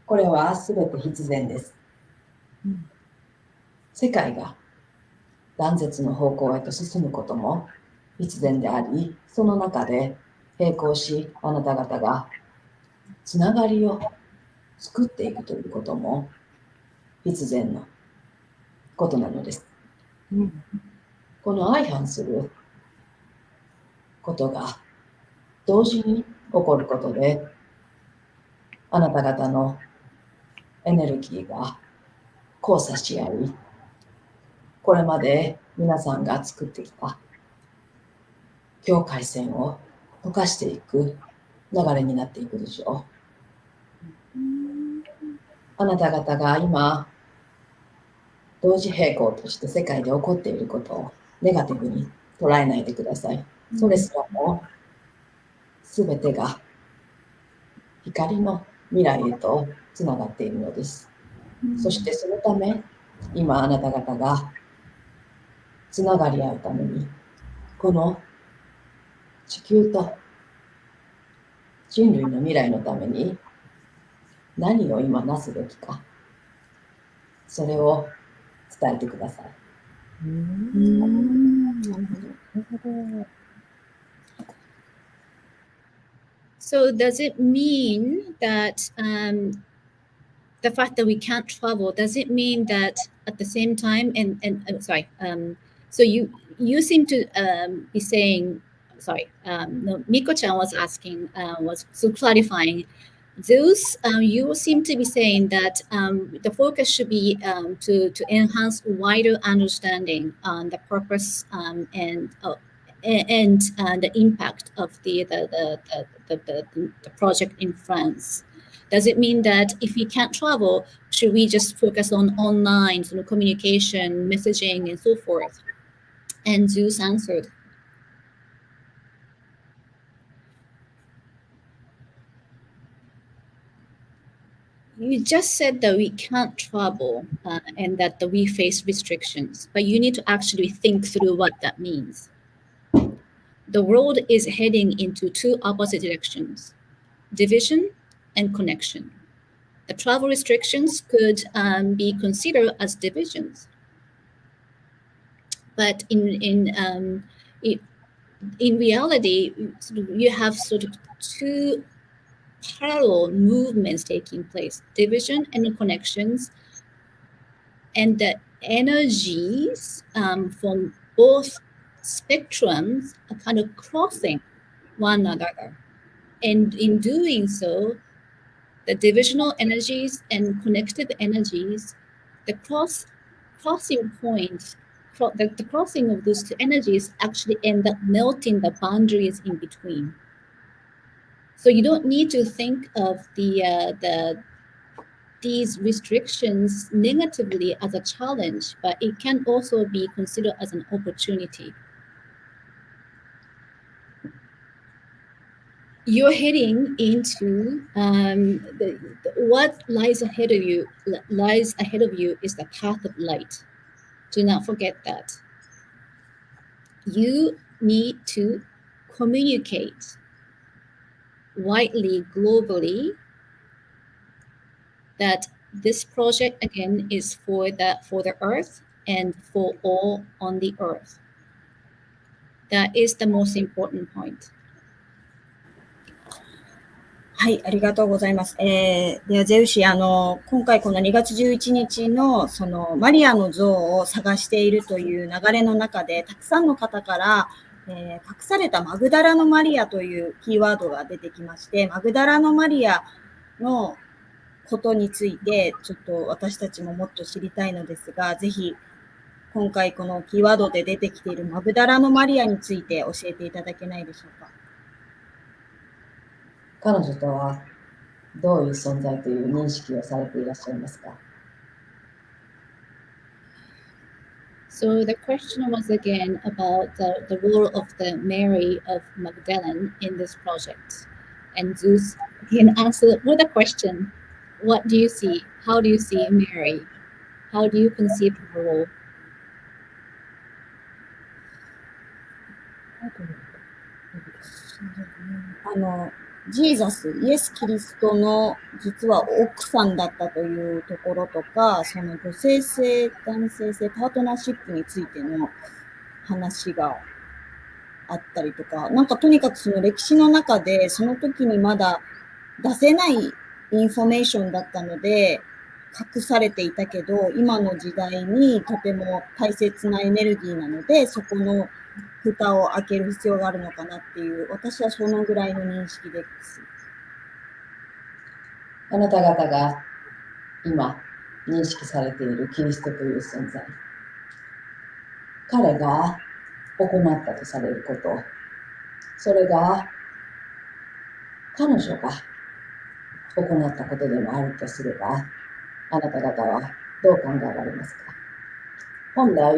これはすべて必然です。世界が断絶の方向へと進むことも必然であり、その中で並行しあなた方がつながりを作っていくということも必然のことなのです。この相反することが同時に起こることで、あなた方のエネルギーが交差し合い、これまで皆さんが作ってきた境界線を溶かしていく流れになっていくでしょう。あなた方が今、同時並行として世界で起こっていることをネガティブに捉えないでください。それすらもすべてが光の未来へとつながっているのです。そしてそのため、今あなた方がつながり合うために、この地球と人類の未来のために何を今なすべきか、それを伝えてください。So does it mean that the fact that we can't travel, does it mean that at the same time, so you seem to be saying, no, Miko-chan was asking, was so clarifying, Zeus, you seem to be saying that the focus should be to enhance wider understanding on the purpose and the impact of the project in France. Does it mean that if we can't travel, should we just focus on online communication, messaging, and so forth? And Zeus answered, you just said that we can't travel and that we face restrictions, but you need to actually think through what that means. The world is heading into two opposite directions, division and connection. The travel restrictions could be considered as divisions. But in reality, you have sort of two parallel movements taking place, division and connections, and the energies from both spectrums are kind of crossing one another. And in doing so, the divisional energies and connective energies, the crossing point, the crossing of those two energies actually end up melting the boundaries in between. So you don't need to think of these restrictions negatively as a challenge, but it can also be considered as an opportunity. you're heading into what lies ahead of you. Lies ahead of you is the path of light. Do not forget that. You need to communicate widely, globally, that this project again is for the earth and for all on the earth. That is the most important point. はい、ありがとうございます。では、ゼウシ、今回この2月11日のそのマリアの像を探しているという流れの中で、たくさんの方から、隠されたマグダラのマリアというキーワードが出てきまして、マグダラのマリアのことについて、ちょっと私たちももっと知りたいのですが、ぜひ、今回このキーワードで出てきているマグダラのマリアについて教えていただけないでしょうか。彼女とはどういう存在という認識をされていらっしゃいますか？ So the question was again about the role of the Mary of Magdalene in this project. And Zeus again answered with a question. What do you see? How do you see Mary? How do you conceive her role? ジーザス、イエス・キリストの実は奥さんだったというところとか、その女性性、男性性、パートナーシップについての話があったりとか、なんかとにかくその歴史の中でその時にまだ出せないインフォメーションだったので隠されていたけど、今の時代にとても大切なエネルギーなので、そこの蓋を開ける必要があるのかなっていう、私はそのぐらいの認識です。あなた方が今認識されているキリストという存在、彼が行ったとされること、それが彼女が行ったことでもあるとすれば、あなた方はどう考えられますか？本来、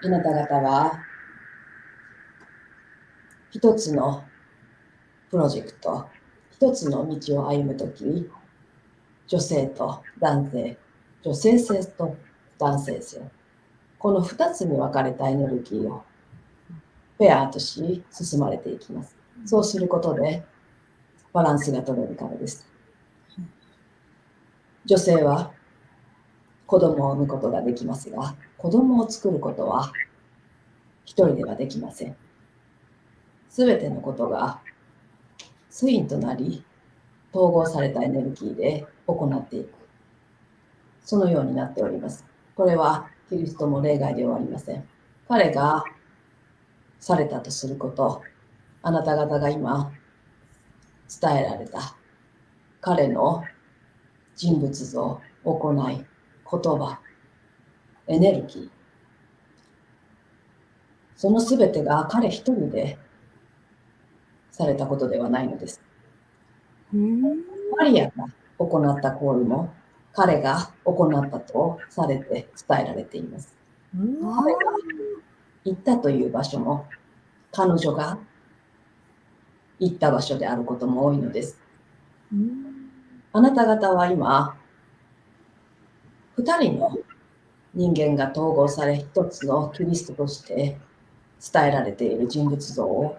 あなた方は一つのプロジェクト、一つの道を歩むとき、女性と男性、女性性と男性性、この二つに分かれたエネルギーをフェアとし進まれていきます。そうすることでバランスが取れるからです。女性は子供を産むことができますが、子供を作ることは一人ではできません。すべてのことがツインとなり、統合されたエネルギーで行っていく。そのようになっております。これはキリストも例外ではありません。彼がされたとすること、あなた方が今伝えられた彼の人物像、行い、言葉、エネルギー、そのすべてが彼一人でされたことではないのです。マリアが行った行為も彼が行ったとされて伝えられています。彼が行ったという場所も彼女が行った場所であることも多いのです。あなた方は今、二人の人間が統合され一つのキリストとして伝えられている人物像を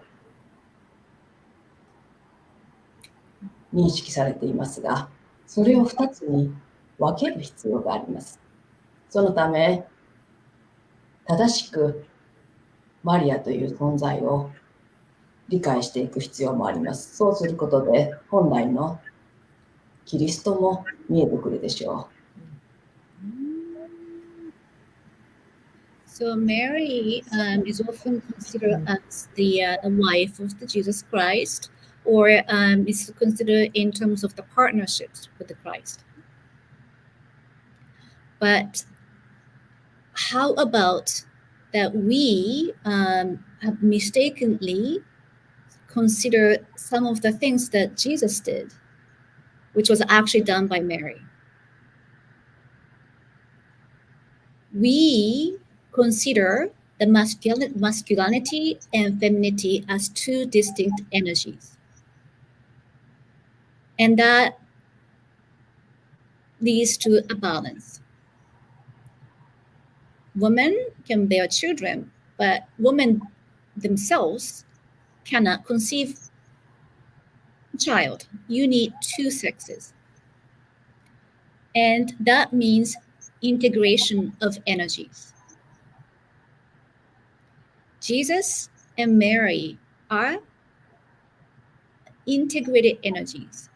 認識されていますが、それを二つに分ける必要があります。そのため、正しくマリアという存在を理解していく必要もあります。そうすることで、本来のキリストも見えてくるでしょう。So Mary is often considered as the wife of the Jesus Christ, or is considered in terms of the partnerships with the Christ. But how about that we have mistakenly considered some of the things that Jesus did, which was actually done by Mary? We consider the masculinity and femininity as two distinct energies. And that leads to a balance. Women can bear children, but women themselves cannot conceive a child. You need two sexes. And that means integration of energies. Jesus and Mary are integrated energies.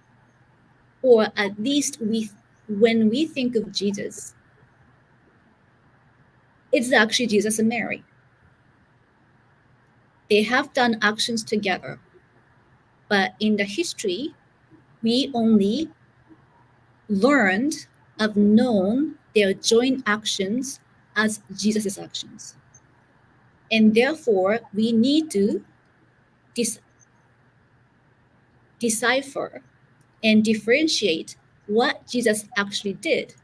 Or at least when we think of Jesus, it's actually Jesus and Mary. They have done actions together, but in the history, we only learned of known their joint actions as Jesus' actions. And therefore, we need to decipher and differentiate what Jesus actually did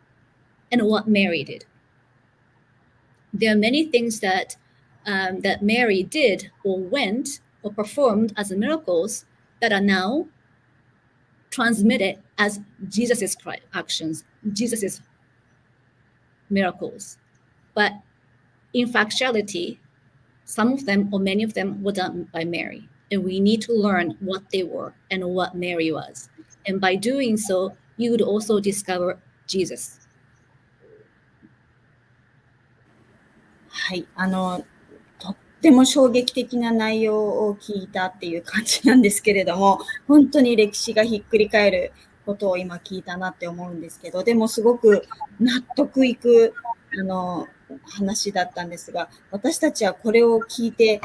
and what Mary did. There are many things that Mary did or went or performed as miracles that are now transmitted as Jesus' actions, Jesus' miracles. But in factuality, some of them or many of them were done by Mary. And we need to learn what they were and what Mary was. And by doing so, you would also discover Jesus. はい、とっても衝撃的な内容を聞いたっていう感じなんですけれども、本当に歴史がひっくり返ることを今聞いたなって思うんですけど、でもすごく納得いく話だったんですが、私たちはこれを聞いて、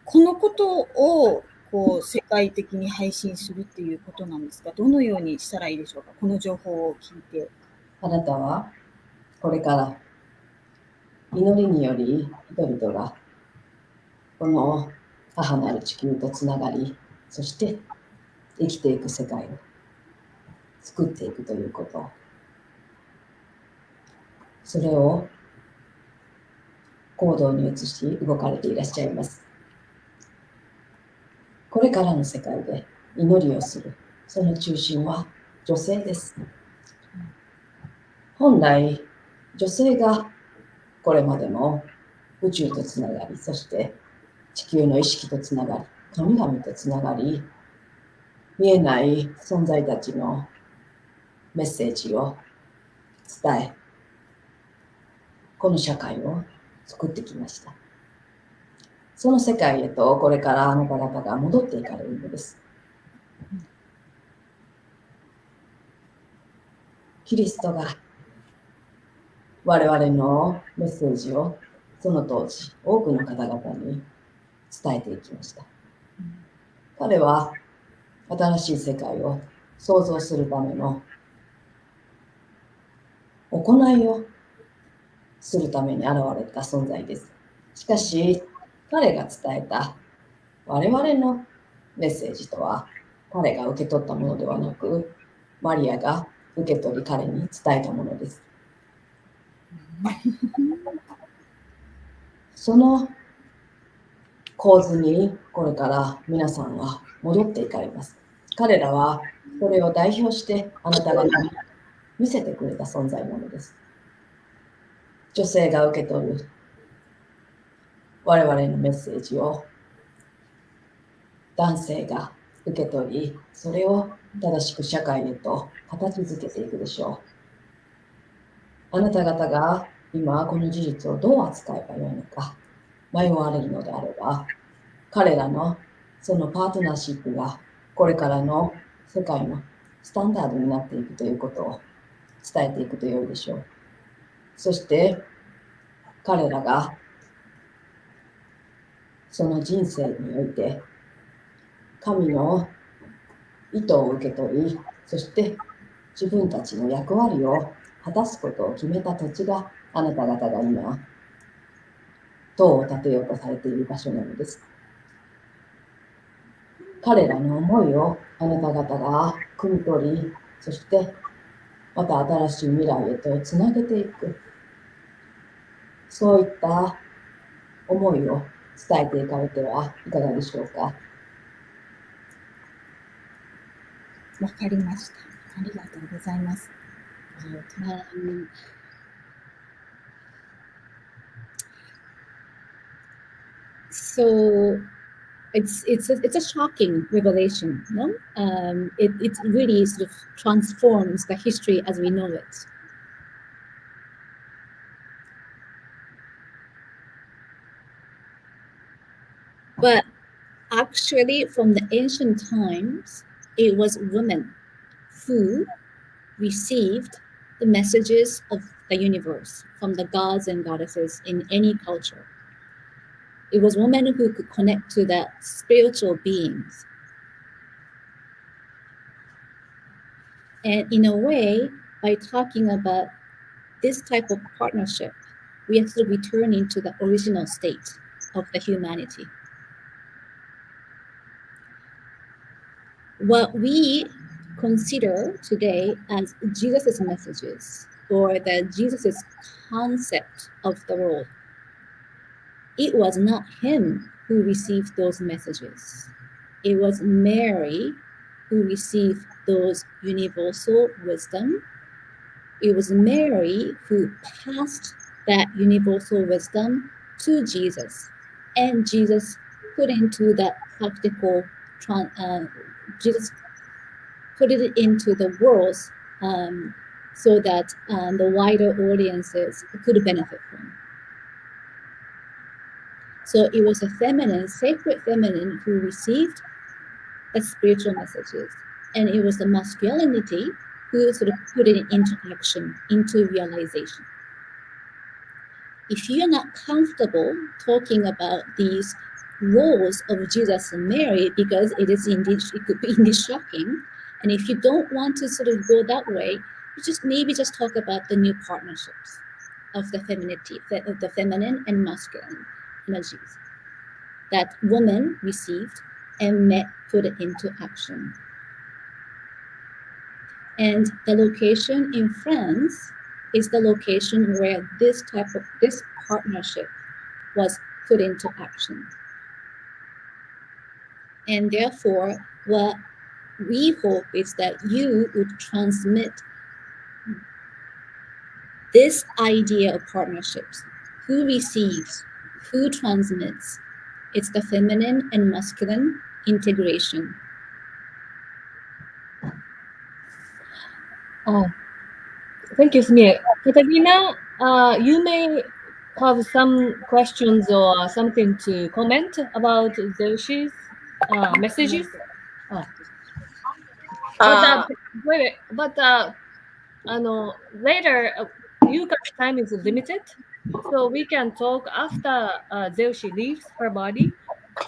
このことをこう世界的に配信するっていうことなんですが、どのようにしたらいいでしょうか、この情報を聞いて。あなたはこれから祈りにより人々がこの母なる地球とつながり、そして生きていく世界を作っていくということ、それを行動に移し動かれていらっしゃいます。これからの世界で祈りをする、その中心は女性です。本来女性がこれまでも宇宙とつながり、そして地球の意識とつながり、神々とつながり、見えない存在たちのメッセージを伝え、この社会を作ってきました。その世界へとこれからあなた方が戻っていかれるのです。キリストが我々のメッセージをその当時多くの方々に伝えていきました。彼は新しい世界を創造するための行いをするために現れた存在です。しかし彼が伝えた我々のメッセージとは、彼が受け取ったものではなく、マリアが受け取り彼に伝えたものです。その構図にこれから皆さんは戻っていかれます。彼らはそれを代表してあなた方に見せてくれた存在なのです。女性が受け取る我々のメッセージを男性が受け取り、それを正しく社会へと形づけていくでしょう。あなた方が今この事実をどう扱えばよいのか迷われるのであれば、彼らのそのパートナーシップがこれからの世界のスタンダードになっていくということを伝えていくと良いでしょう。そして彼らがその人生において神の意図を受け取り、そして自分たちの役割を果たすことを決めた土地があなた方が今塔を建てようとされている場所なのです。彼らの思いをあなた方が汲み取り、そしてまた新しい未来へとつなげていく、そういった思いを伝えていかれてはいかがでしょうか。わかりました。ありがとうございます。So it's a shocking revelation, no? It really sort of transforms the history as we know it. But actually, from the ancient times, it was women who received the messages of the universe from the gods and goddesses in any culture. It was women who could connect to the spiritual beings. And in a way, by talking about this type of partnership, we have to return into the original state of the humanity. What we consider today as Jesus' messages or the Jesus' concept of the world, it was not him who received those messages. It was Mary who received those universal wisdom. It was Mary who passed that universal wisdom to Jesus, and Jesus put into that practical Jesus put it into the world so that the wider audiences could benefit from. So it was a feminine, sacred feminine who received the spiritual messages, and it was the masculinity who sort of put it into action, into realization. If you're not comfortable talking about these roles of Jesus and Mary, because it could be indeed shocking, and if you don't want to sort of go that way, you maybe just talk about the new partnerships of the femininity, of the feminine and masculine energies that women received and put it into action. And the location in France is the location where this partnership was put into action. And therefore, what we hope is that you would transmit this idea of partnerships. Who receives, who transmits? It's the feminine and masculine integration. Thank you, Smir. Katarina, you may have some questions or something to comment about Zeushi's messages. Later, Yuka's time is limited, so we can talk after Zeushi leaves her body.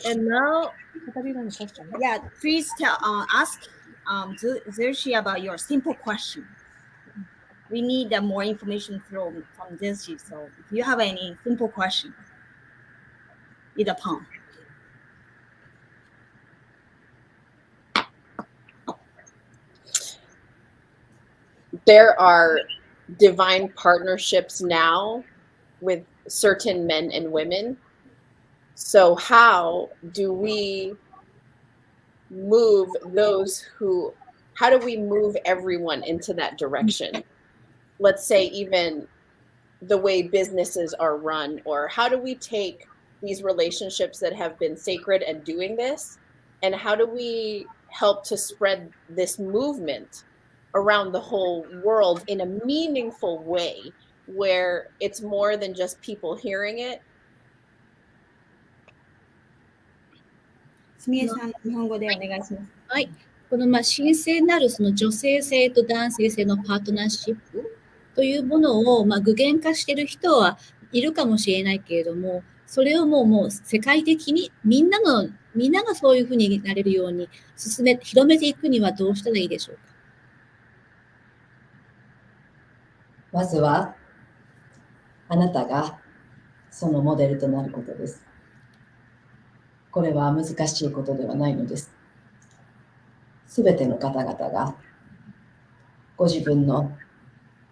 And now, Katarina's question. Yeah, please ask Zeushi about your simple question. We need more information from Zeushi. So if you have any simple question, either palm. There are divine partnerships now with certain men and women. So how do we move how do we move everyone into that direction? Let's say even the way businesses are run, or how do we take these relationships that have been sacred and doing this, and how do we help to spread this movement around the whole world in a meaningful way where it's more than just people hearing it? すみえさん、日本語でお願いします。はい。この神聖なるその女性性と男性性のパートナーシップというものを具現化している人はいるかもしれないけれども、それをもう世界的にみんながそういうふうになれるように広めていくにはどうしたらいいでしょうか。まずはあなたがそのモデルとなることです。これは難しいことではないのです。すべての方々がご自分の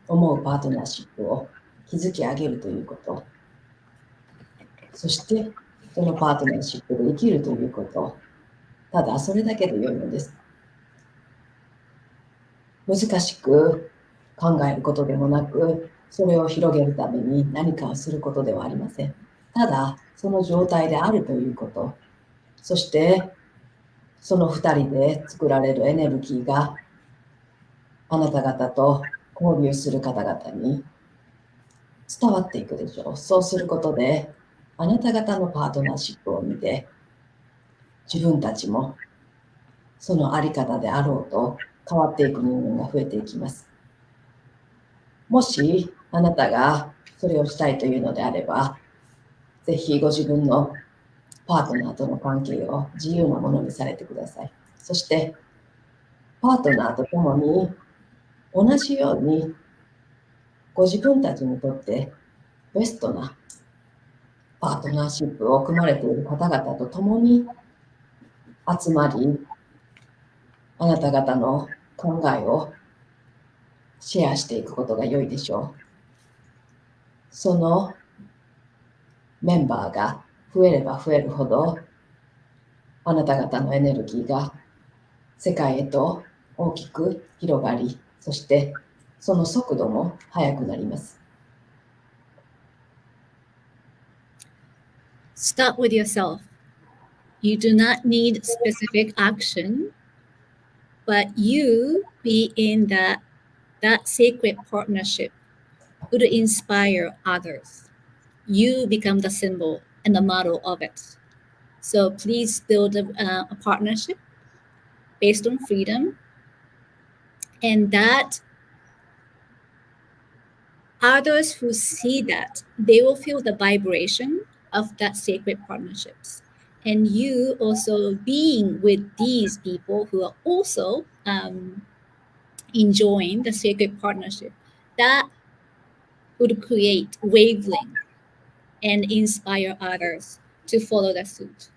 思うパートナーシップを築き上げるということ、そしてそのパートナーシップで生きるということ、ただそれだけで良いのです。難しく考えることでもなく、それを広げるために何かをすることではありません。ただ、その状態であるということ、そしてその2人で作られるエネルギーがあなた方と交流する方々に伝わっていくでしょう。そうすることで、あなた方のパートナーシップを見て、自分たちもそのあり方であろうと変わっていく人間が増えていきます。もしあなたがそれをしたいというのであれば、ぜひご自分のパートナーとの関係を自由なものにされてください。そして、パートナーと共に同じようにご自分たちにとってベストなパートナーシップを組まれている方々と共に集まり、あなた方の考えをシェアしていくことが良いでしょう。そのメンバーが増えれば増えるほど、あなた方のエネルギーが世界へと大きく広がり、そしてその速度も速くなります。Start with yourself. You do not need specific action, but you be in that sacred partnership would inspire others. You become the symbol and the model of it. So please build a partnership based on freedom, and that others who see that, they will feel the vibration of that sacred partnerships. And you also being with these people who are also enjoying the sacred partnership, that would create wavelength and inspire others to follow the suit.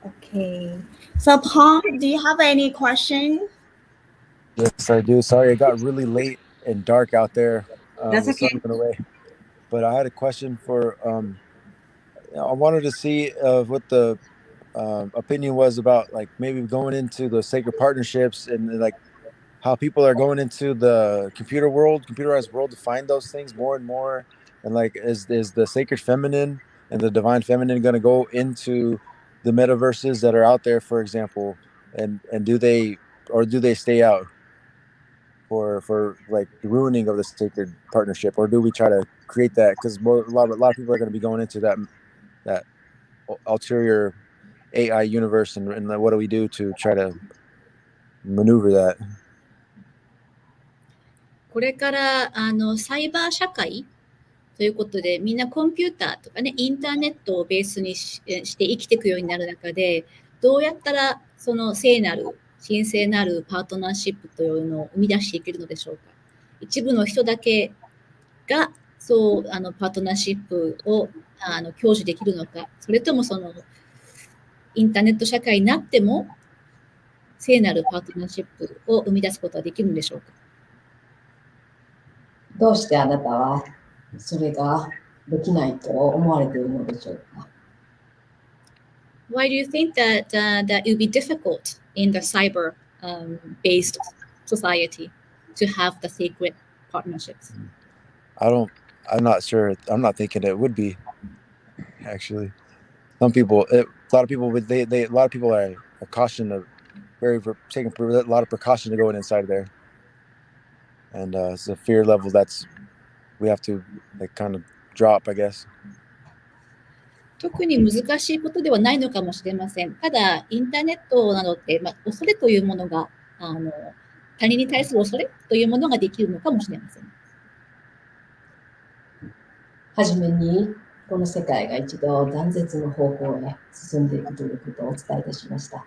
Okay. So, Paul, do you have any question? Yes, I do. Sorry, it got really late and dark out there. That's The sun okay. went away. But I had a question for. I wanted to see what the opinion was about, like maybe going into the sacred partnerships and like how people are going into the computerized world to find those things more and more. And like, is the sacred feminine and the divine feminine going to go into the metaverses that are out there, for example, and do they stay out for like the ruining of the sacred partnership, or do we try to create that? Because a lot of people are going to be going into that ulterior AI universe, and what do we do to try to maneuver that? これからサイバー社会ということで、みんなコンピューターとかね、インターネットをベースにして生きていくようになる中で、どうやったらその聖なる、神聖なるパートナーシップというのを生み出していけるのでしょうか。一部の人だけがそうパートナーシップを享受できるのか、それともそのインターネット社会になっても聖なるパートナーシップを生み出すことはできるんでしょうか。どうしてあなたはそれができないと思われているのでしょうか。Why do you think that that it would be difficult in the cyber based society to have the sacred partnerships? I'm not sure. I'm not thinking it would be, actually. Some people, a lot of people would, a lot of people are cautioned of taking a lot of precaution to going inside there. And it's a fear level we have to like kind of drop, I guess. 特に難しいことではないのかもしれません。ただ、インターネットなどって、恐れというものが、他人に対する恐れというものができるのかもしれません。はじめに、この世界が一度断絶の方向へ進んでいくということをお伝えいたしました。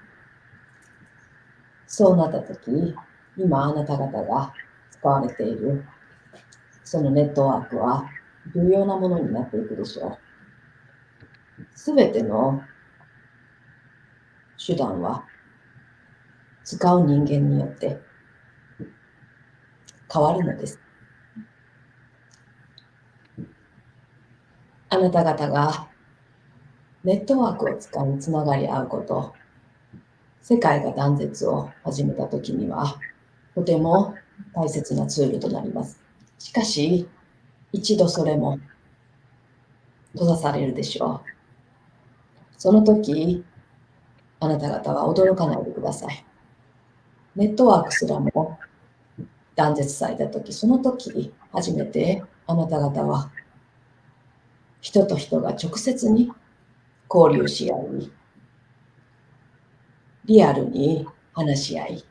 そうなったとき、今あなた方が使われているそのネットワークは重要なものになっていくでしょう。すべての手段は使う人間によって変わるのです。あなた方がネットワークを使いつながり合うこと、世界が断絶を始めたときには、とても大切なツールとなります。しかし、一度それも閉ざされるでしょう。その時、あなた方は驚かないでください。ネットワークすらも断絶された時、その時初めてあなた方は人と人が直接に交流し合い、リアルに話し合い、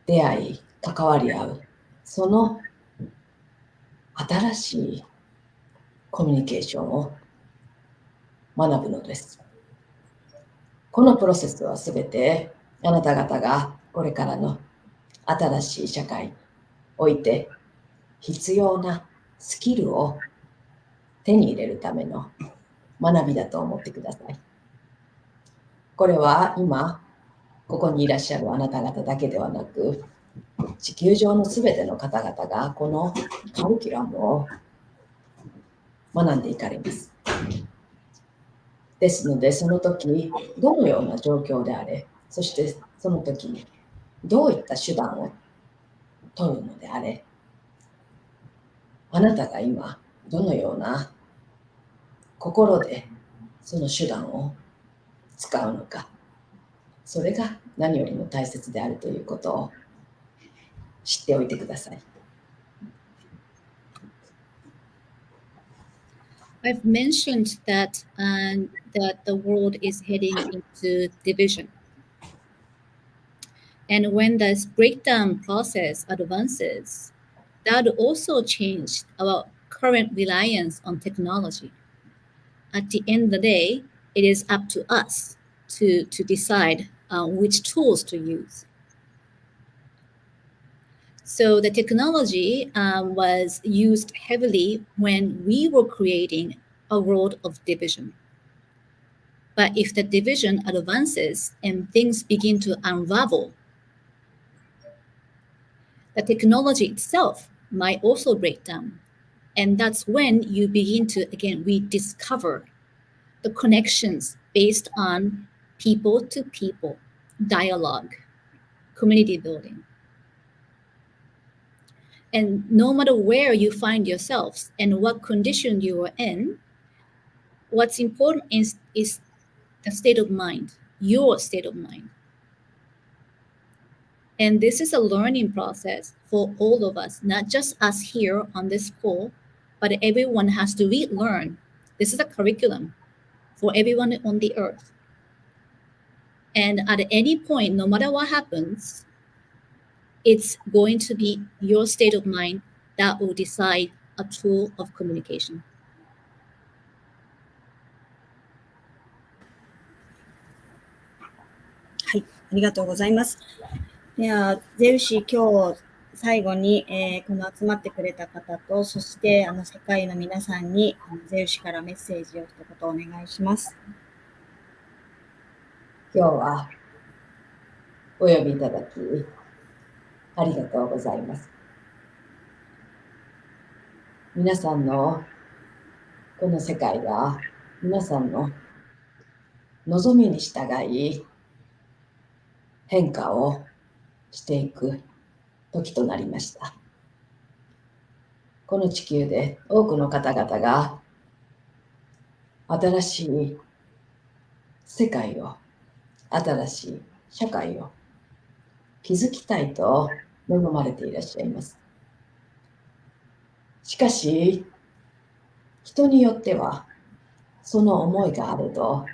出会い、関わり合う、その新しいコミュニケーションを学ぶのです。このプロセスはすべてあなた方がこれからの新しい社会において必要なスキルを手に入れるための学びだと思ってください。これは今ここにいらっしゃるあなた方だけではなく、地球上のすべての方々がこのカリキュラムを学んでいかれます。ですので、その時どのような状況であれ、そしてその時にどういった手段を取るのであれ、あなたが今どのような心でその手段を使うのか、それが何よりも大切であるということを知っておいてください。I've mentioned that that the world is heading into division. And when this breakdown process advances, that also changed our current reliance on technology. At the end of the day, it is up to us to decide which tools to use. So the technology was used heavily when we were creating a world of division. But if the division advances and things begin to unravel, the technology itself might also break down. And that's when you begin to, again, rediscover the connections based on people-to-people dialogue, community building. And no matter where you find yourselves and what condition you are in, what's important is the state of mind, your state of mind. And this is a learning process for all of us, not just us here on this call, but everyone has to relearn. This is a curriculum for everyone on the earth. And at any point, no matter what happens, it's going to be your state of mind that will decide a tool of communication. はい、ありがとうございます。では、ゼウシ、今日最後に、この集まってくれた方と、そして世界の皆さんにゼウシからメッセージを一言お願いします。今日はお呼びいただきありがとうございます。皆さんのこの世界が皆さんの望みに従い変化をしていく時となりました。この地球で多くの方々が新しい世界を、新しい社会を築きたいと望まれていらっしゃいます。しかし、人によってはその思いがあれど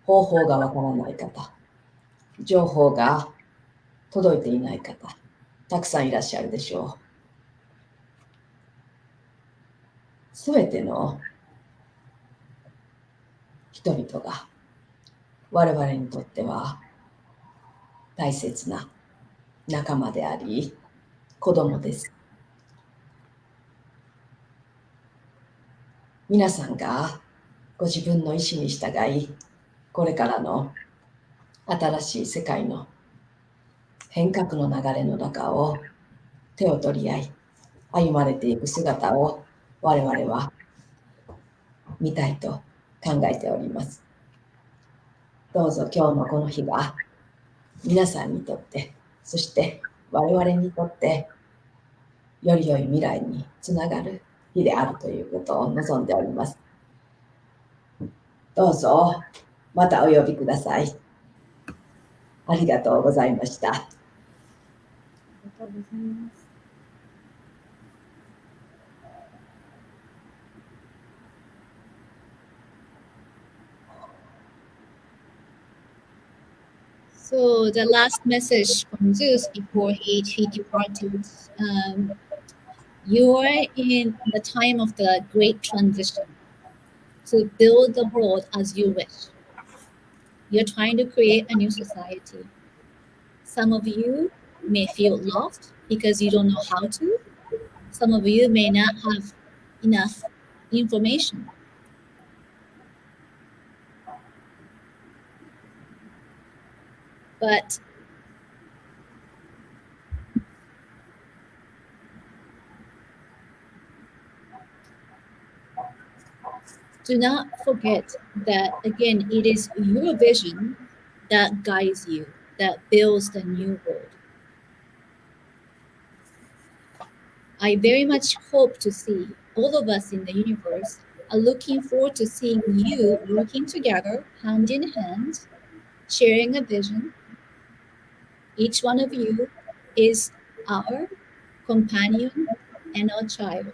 方法がわからない方、情報が届いていない方、たくさんいらっしゃるでしょう。すべての人々が我々にとっては大切な仲間であり、子供です。皆さんがご自分の意思に従い、これからの新しい世界の変革の流れの中を手を取り合い、歩まれていく姿を我々は見たいと考えております。どうぞ今日のこの日が皆さんにとって、そして我々にとってより良い未来につながる日であるということを望んでおります。どうぞまたお呼びください。ありがとうございました。ありがとうございます。So the last message from Zeus before he departed. You are in the time of the great transition to build the world as you wish. You're trying to create a new society. Some of you may feel lost because you don't know how to. Some of you may not have enough information. But do not forget that, again, it is your vision that guides you, that builds the new world. I very much hope to see all of us in the universe are looking forward to seeing you working together, hand in hand, sharing a vision. Each one of you is our companion and our child.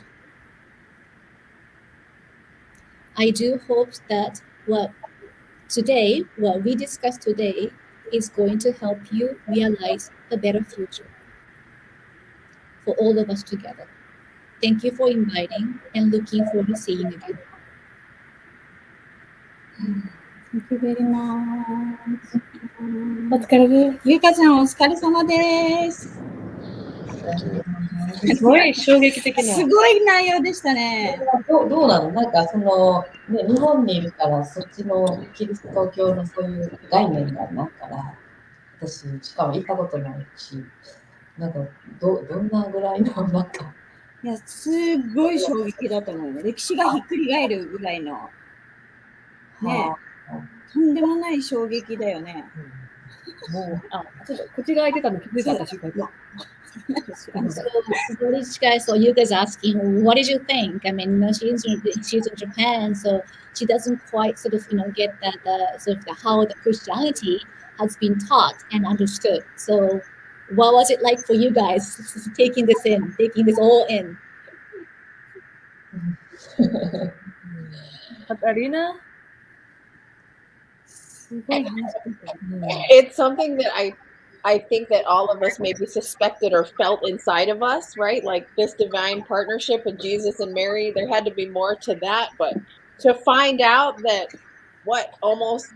I do hope that what we discussed today is going to help you realize a better future for all of us together. Thank you for inviting and looking forward to seeing you again. Thank you very much. お疲れです。ゆうかちゃんお疲れ様です。すごい衝撃的な。すごい内容でしたね。どうなの？なんかその、ね、日本にいるからそっちのキリスト教のそういう概念がないから、私しかも行ったことないし、なんかどんなぐらいのなんか。いや、すごい衝撃だと思うよ。歴史がひっくり返るぐらいの。ね、とんでもない衝撃だよね。もう、ちょっと口が開いてたの気づいた私が。So Yuka's asking, what did you think? I mean, she's in Japan, so she doesn't quite sort of, get how the Christianity has been taught and understood. So what was it like for you guys taking this all in? Katarina? It's something that I think that all of us maybe suspected or felt inside of us, right? Like this divine partnership with Jesus and Mary, there had to be more to that. But to find out that almost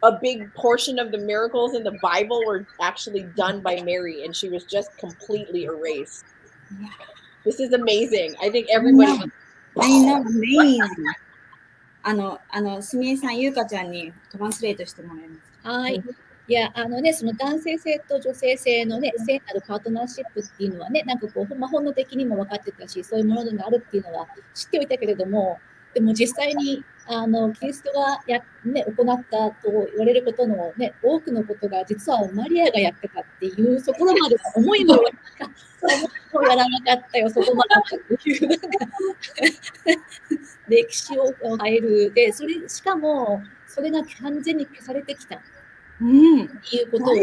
a big portion of the miracles in the Bible were actually done by Mary, and she was just completely erased. This is amazing. I think everybody. I know, amazing. すみえさん、ゆうかちゃんにトランスレートしてもらいます。はい。いや、その男性性と女性性のね、聖なるパートナーシップっていうのはね、なんかこう、本能的にも分かってたし、そういうものがあるっていうのは知っておいたけれども、でも実際に、キリストが行ったと言われることのね、多くのことが実はマリアがやってたっていうところまで思いもやらなかったよ、そこまでっていう、なんか歴史を変える。で、しかも、それが完全に消されてきた。いうことを。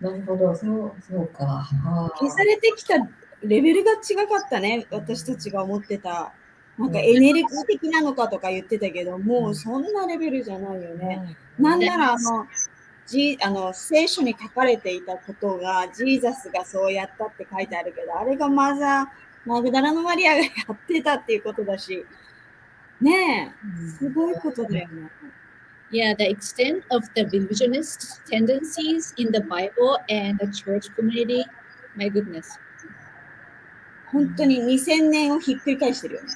なるほど、そうか。消されてきたレベルが違かったね、私たちが思ってた。なんかエネルギー的なのかとか言ってたけど、もうそんなレベルじゃないよね。なんなら聖書に書かれていたことが、ジーザスがそうやったって書いてあるけど、あれがマグダラのマリアがやってたっていうことだし、ねえ、すごいことだよね。Yeah, the extent of the revisionist tendencies in the Bible and the church community, my goodness. 本当に2000年をひっくり返してるよね。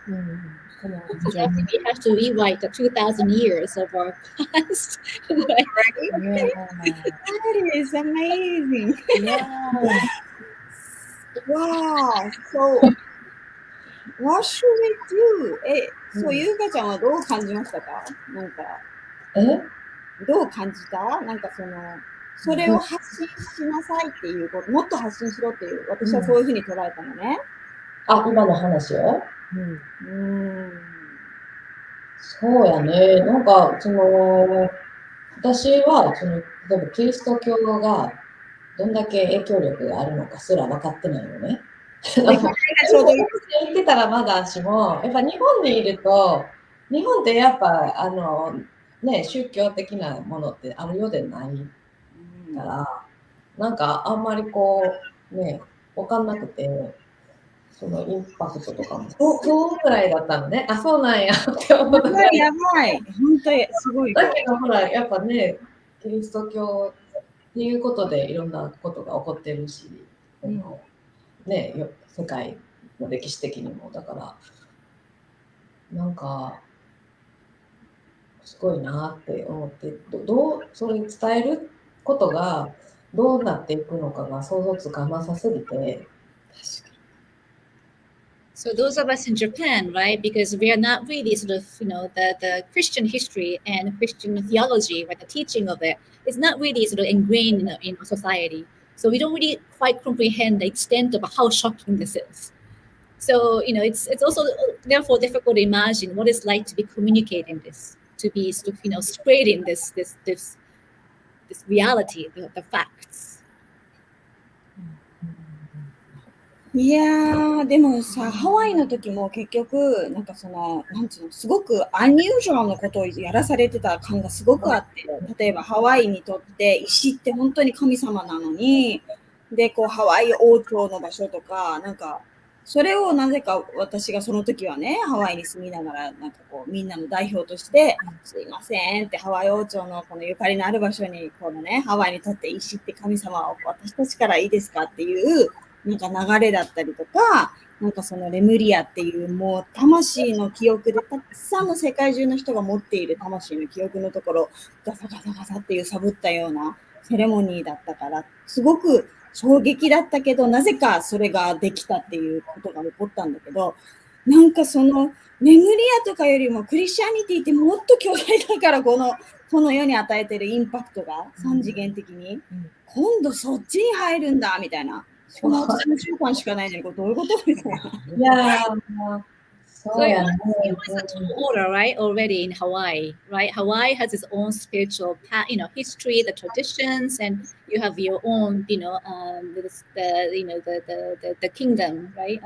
We have to rewrite the 2,000 years of our past. Right? That is amazing. Wow. So What should we do? そう、ゆうかちゃんはどう感じましたか？なんか、どう感じた？なんかそれを発信しなさいっていうこと、もっと発信しろっていう、私はそういうふうに捉えたのね。今の話をそうやね。なんか、私は、例えばキリスト教がどんだけ影響力があるのかすら分かってないよね。ちょうど言ってたらまだしも、やっぱ日本にいると、日本ってやっぱ、宗教的なものってあるようでないから、なんかあんまり分かんなくて、そのインパクトとかも、そうぐらいだったのね。そうなんやって思った。やばい。本当にすごい。だけどほら、やっぱね、キリスト教っていうことでいろんなことが起こってるし、世界の歴史的にも、だから、なんか、すごいなって思って、それに伝えることがどうなっていくのかが想像つかなさすぎて。So those of us in Japan, right? Because we are not really sort of, the Christian history and Christian theology, right? The teaching of it is not really sort of ingrained in our society. So we don't really quite comprehend the extent of how shocking this is. So, it's also therefore difficult to imagine what it's like to be communicating this, to be sort of, spreading this reality, the facts. いやー、でもさ、ハワイの時も結局、なんかなんていうの、すごくアンニュージュアルなことをやらされてた感がすごくあって、例えばハワイにとって石って本当に神様なのに、で、ハワイ王朝の場所とか、なんか、それをなぜか私がその時はね、ハワイに住みながら、なんかみんなの代表として、すいませんって、ハワイ王朝のこのゆかりのある場所に、ハワイにとって石って神様を私たちからいいですかっていう、なんか流れだったりとか、なんかレムリアっていうもう魂の記憶でたくさんの世界中の人が持っている魂の記憶のところ、ガサガサガサっていうサブったようなセレモニーだったから、すごく衝撃だったけど、なぜかそれができたっていうことが起こったんだけど、なんかレムリアとかよりもクリスチャニティってもっと巨大だから、この世に与えてるインパクトが3次元的に、今度そっちに入るんだみたいな。しかも私の習慣しかないのに、これどういうことみたいな。いやー、そうやね。It was a tall order, right? Already in Hawaii, right? Hawaii has its own spiritual, history, the traditions, and you have your own, the kingdom, right?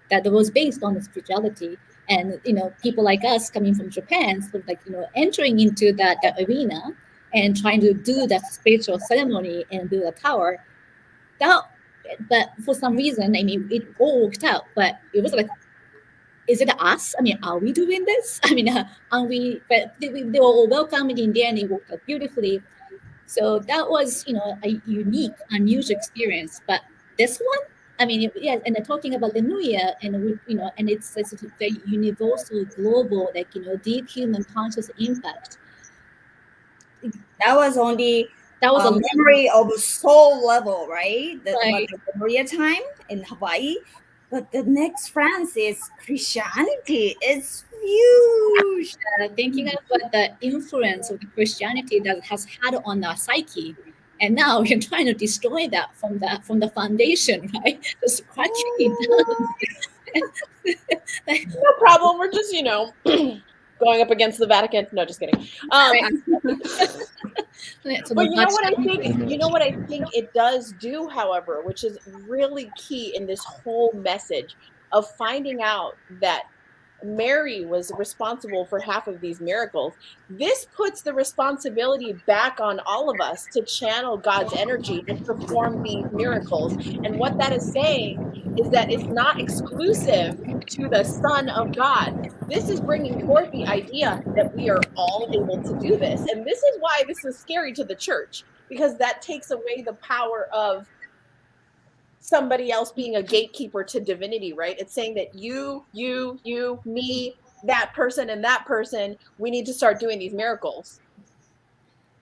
That was based on the spirituality, and people like us coming from Japan, sort of like entering into that arena and trying to do that spiritual ceremony and build a tower. But for some reason, it all worked out. But it was like, is it us? Are we doing this? Are we? But they were all welcomed in there, and it worked out beautifully. So that was, a unique, unusual experience. But this one, and they're talking about the New Year, and and it's a sort of very universal, global, deep human conscious impact. That was only. That was a memory of soul level, right? Right. The Maria time in Hawaii. But the next France is Christianity. It's huge. Thinking about the influence of the Christianity that has had on our psyche. And now we're trying to destroy that from the foundation, right? Just scratching it down. No problem. We're just, going up against the Vatican. No, just kidding. But you know what I think it does do, however, which is really key in this whole message of finding out that Mary was responsible for half of these miracles. This puts the responsibility back on all of us to channel God's energy to perform these miracles. And what that is saying is that it's not exclusive to the Son of God. This is bringing forth the idea that we are all able to do this. And this is why this is scary to the church, because that takes away the power of somebody else being a gatekeeper to divinity, right? It's saying that you, me, that person, and that person, we need to start doing these miracles.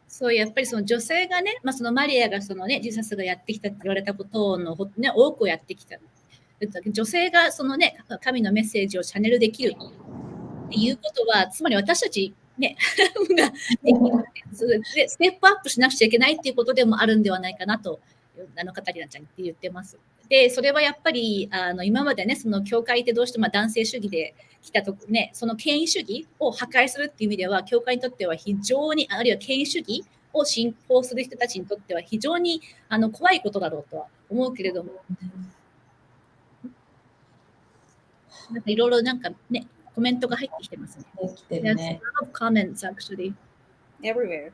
そうやっぱりその女性がね、そのマリアがジーザスがやってきたって言われたことの、多くをやってきた。女性がそのね、神のメッセージをチャネルできるっていうことは、つまり私たちね、がでステップアップしなくちゃいけないっていうことでもあるんではないかなと、カタリナちゃんって言ってます。で、それはやっぱり今までね、その教会ってどうしても男性主義で来たとこね、その権威主義を破壊するっていう意味では、教会にとっては非常に、あるいは権威主義を信仰する人たちにとっては非常に怖いことだろうとは思うけれども、なんかいろいろなんかね、コメントが入ってきてますね。来てるね。 There's a lot of comments actually. Everywhere.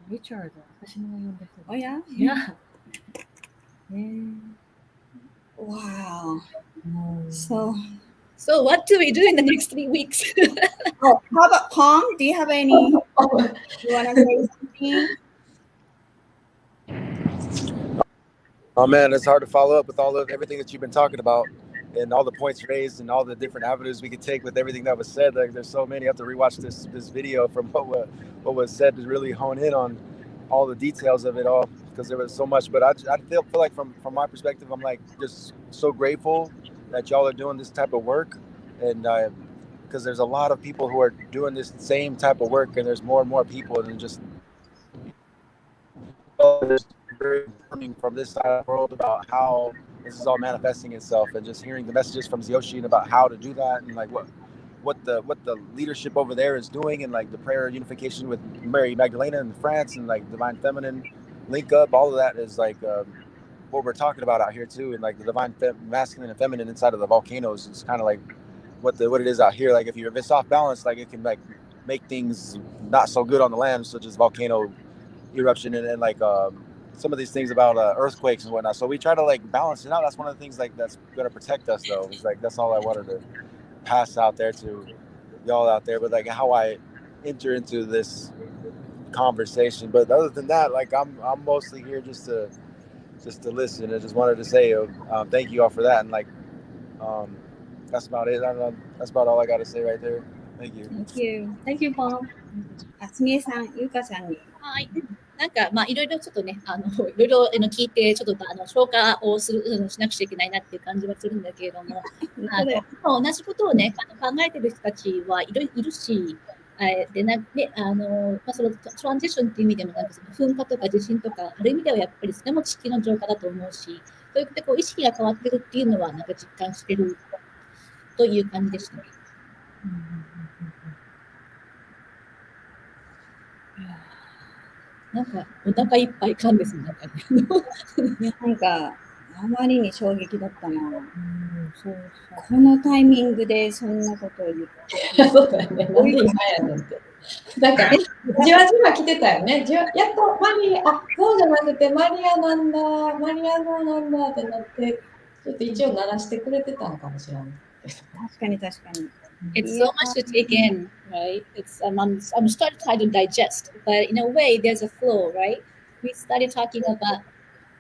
Richard, 私の呼んだ人。 Oh yeah? Yeah. Wow. So what do we do in the next 3 weeks? Oh, how about Palm? Do you have any? You want to say something? Oh man, it's hard to follow up with everything that you've been talking about and all the points raised and all the different avenues we could take with everything that was said. Like there's so many. I have to rewatch this video from what was said to really hone in on all the details of it all, because there was so much. But I feel like from my perspective, I'm like just so grateful that y'all are doing this type of work, and because there's a lot of people who are doing this same type of work, and there's more and more people, and just learning from this side of the world about how this is all manifesting itself, and just hearing the messages from Zeushi and about how to do that, and like what the leadership over there is doing, and like the prayer unification with Mary Magdalena in France, and like divine feminine link up, all of that is like what we're talking about out here too, and like the divine masculine and feminine inside of the volcanoes is kind of like what it is out here. Like if it's off balance, like it can like make things not so good on the land, such as volcano eruption and like some of these things about earthquakes and whatnot. So we try to like balance it out. That's one of the things like that's going to protect us, though. It's like that's all I wanted to pass out there to y'all out there. But like how I enter into this conversation. But other than that, like I'm mostly here just to listen. I just wanted to say thank you all for that. And like that's about it. I don't know. That's about all I got to say right there. Thank you. Thank you. Thank you, Paul. あつみえさん、ゆうかさんに。はい。なんかまあいろいろちょっとね、いろいろ聞いてちょっと消化をしなくちゃいけないなっていう感じはするんだけれども、同じことをね考えてる人たちはいるし、でそのトランジションっていう意味でもなんかその噴火とか地震とかある意味ではやっぱりそれも地球の浄化だと思うし、そういったこう意識が変わってるっていうのはなんか実感してるという感じでしたね。なんかお腹いっぱい感ですね。なんかあまりに衝撃だったな。このタイミングでそんなことを言って。そうだよね。なんで今やねんって。なんかじわじわ来てたよね。やっとマリア、そうじゃなくてマリアなんだ、マリア号なんだってなって、ちょっと一応鳴らしてくれてたのかもしれない。確かに確かに。It's so much to take in, right? It's I'm started trying to digest, but in a way, there's a flow, right? We started talking about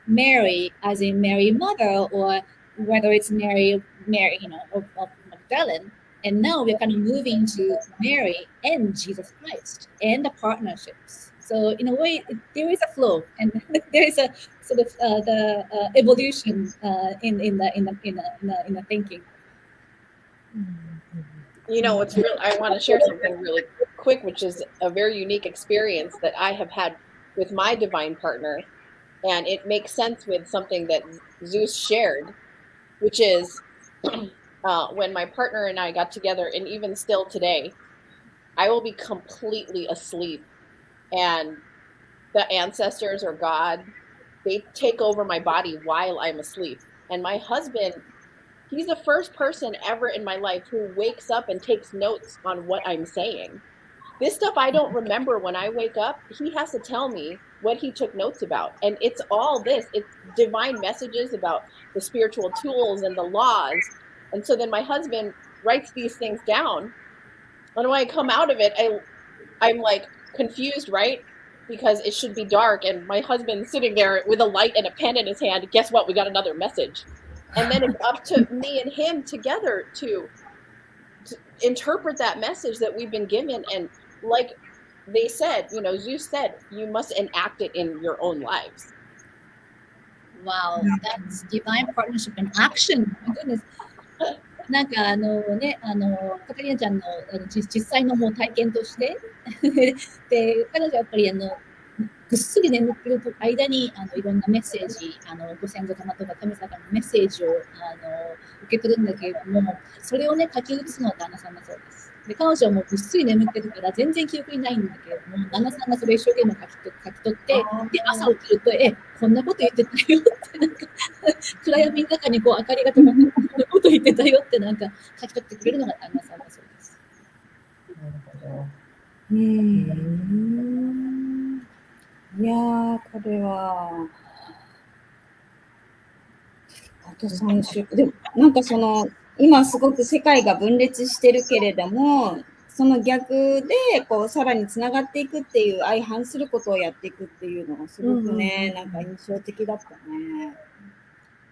Mary as in Mary Mother, or whether it's Mary, of Magdalene, and now we're kind of moving to Mary and Jesus Christ and the partnerships. So in a way, there is a flow, and there is a sort of the evolution in the thinking. You know, it's real. I want to share something really quick, which is a very unique experience that I have had with my divine partner. And it makes sense with something that Zeus shared, which is when my partner and I got together, and even still today, I will be completely asleep. And the ancestors or God, they take over my body while I'm asleep. And my husband, he's the first person ever in my life who wakes up and takes notes on what I'm saying. This stuff I don't remember when I wake up. He has to tell me what he took notes about. And it's all this. It's divine messages about the spiritual tools and the laws. And so then my husband writes these things down. And when I come out of it, I'm like confused, right? Because it should be dark. And my husband's sitting there with a light and a pen in his hand. Guess what? We got another message. And then it's up to me and him together to interpret that message that we've been given. And like they said, Zeus said, you must enact it in your own lives. Wow, that's divine partnership in action. My goodness. なんかカタリナちゃんの実際のもう体験としてで彼女はやっぱりぐっすり眠ってる間にいろんなメッセージご先祖様とか神様のメッセージを受け取るんだけれども、それをね書き写すのは旦那さんだそうです。で彼女はもうぐっすり眠ってるから全然記憶にないんだけれども、旦那さんがそれ一生懸命書き取って、で朝起きるとこんなこと言ってたよってなんか暗闇の中にこう明かりが灯ってこんなこと言ってたよってなんか書き取ってくれるのが旦那さんだそうです。なるほど。いやー、これは、あと3週。でも、なんか今すごく世界が分裂してるけれども、その逆で、こう、さらにつながっていくっていう、相反することをやっていくっていうのがすごくね、なんか印象的だったね。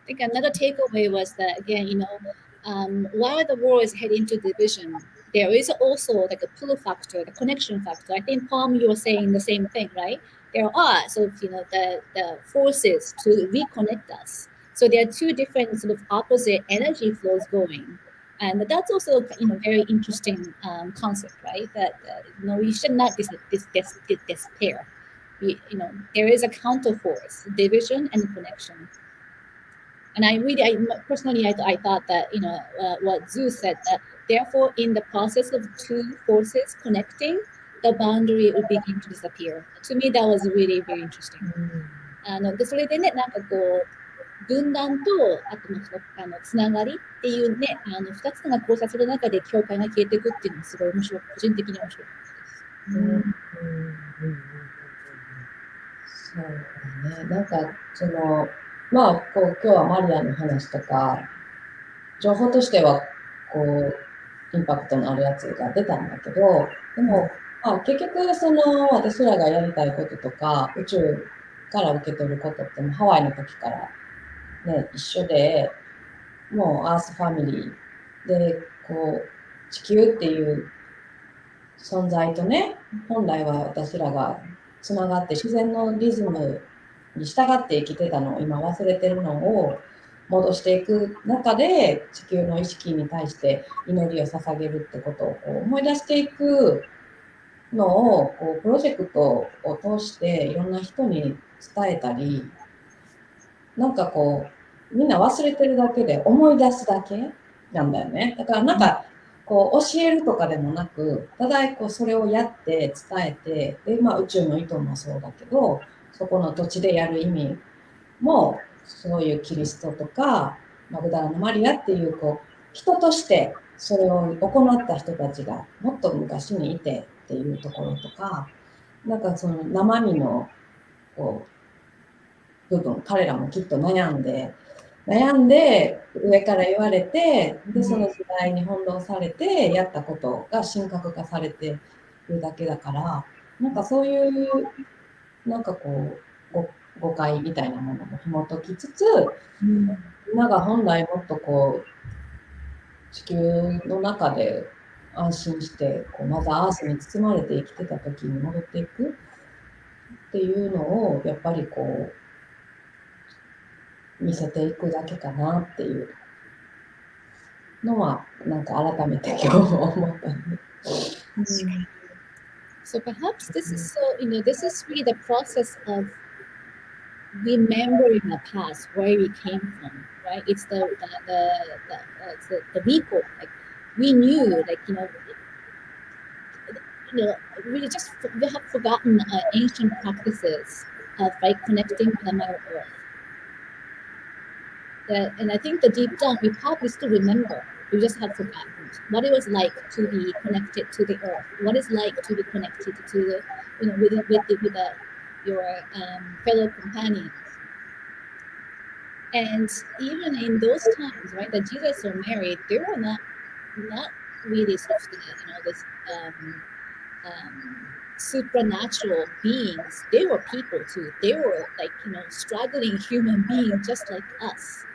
I think another takeaway was that again, while the world is heading to division, there is also like a pull factor, the connection factor. I think Palm, you were saying the same thing, right? There are sort of the forces to reconnect us. So there are two different sort of opposite energy flows going, and that's also very interesting concept, right? That we should not despair. There is a counter force, division and connection. And I personally thought that what Zeus said, that therefore in the process of two forces connecting, the boundary would begin to disappear. To me, that was really very interesting. でそれでね、なんかこう分断とあとつながりっていうね、2つのが交差する中で境界が消えていくっていうのはすごい面白い、個人的に面白かったです。そうだね。なんかまあこう今日はマリアの話とか情報としてはこうインパクトのあるやつが出たんだけど、でも、まあ、結局私らがやりたいこととか宇宙から受け取ることってもハワイの時から、ね、一緒で、もうアースファミリーでこう地球っていう存在とね、本来は私らがつながって自然のリズムに従って生きてたのを今忘れてるのを戻していく中で、地球の意識に対して祈りを捧げるってことをこう思い出していくのをこうプロジェクトを通していろんな人に伝えたり、なんかこうみんな忘れてるだけで思い出すだけなんだよね。だからなんかこう教えるとかでもなく、ただこうそれをやって伝えて、でまあ宇宙の意図もそうだけど、そこの土地でやる意味もそういうキリストとかマグダラのマリアっていうこう人としてそれを行った人たちがもっと昔にいてっていうところとか、なんかその生身のこう部分、彼らもきっと悩んで上から言われて、でその時代に翻弄されてやったことが神格化されているだけだから、なんかそういうなんかこう誤解みたいなものも紐解きつつ、みんなが本来もっとこう地球の中で安心してこうマザーアースに包まれて生きてた時に戻っていくっていうのをやっぱりこう見せていくだけかなっていうのはなんか改めて今日思ったね。So perhaps this is this is really the process of remembering the past, where we came from, right? It's the Micco. Like we knew, we have forgotten ancient practices of connecting with the Mother Earth. And I think the deep down, we probably still remember. We just have forgotten what it was like to be connected to the earth. What it's like to be connected to the, your fellow companions. And even in those times, right, that Jesus or Mary, they were not really sort of this supernatural beings. They were people too. They were struggling human beings just like us.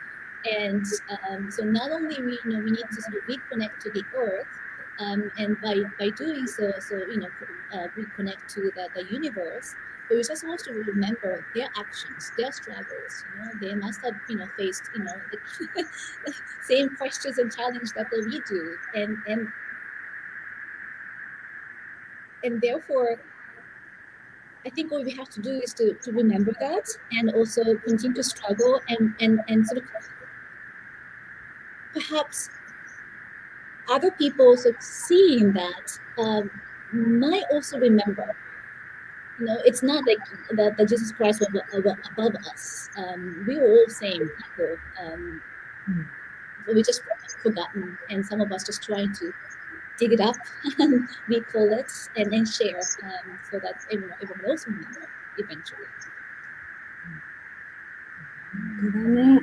And so not only we need to sort of reconnect to the earth, And by doing so, we connect to the universe. But we're just supposed to remember their actions, their struggles. They must have faced the same questions and challenges that we do, and therefore, I think what we have to do is to remember that, and also continue to struggle and sort of perhaps other people sort of seeing that might also remember. It's not like that Jesus Christ was above us. We were all same people. We just forgotten, and some of us just trying to dig it up, recall it, and then share, so that everyone else will remember eventually. 本当だね。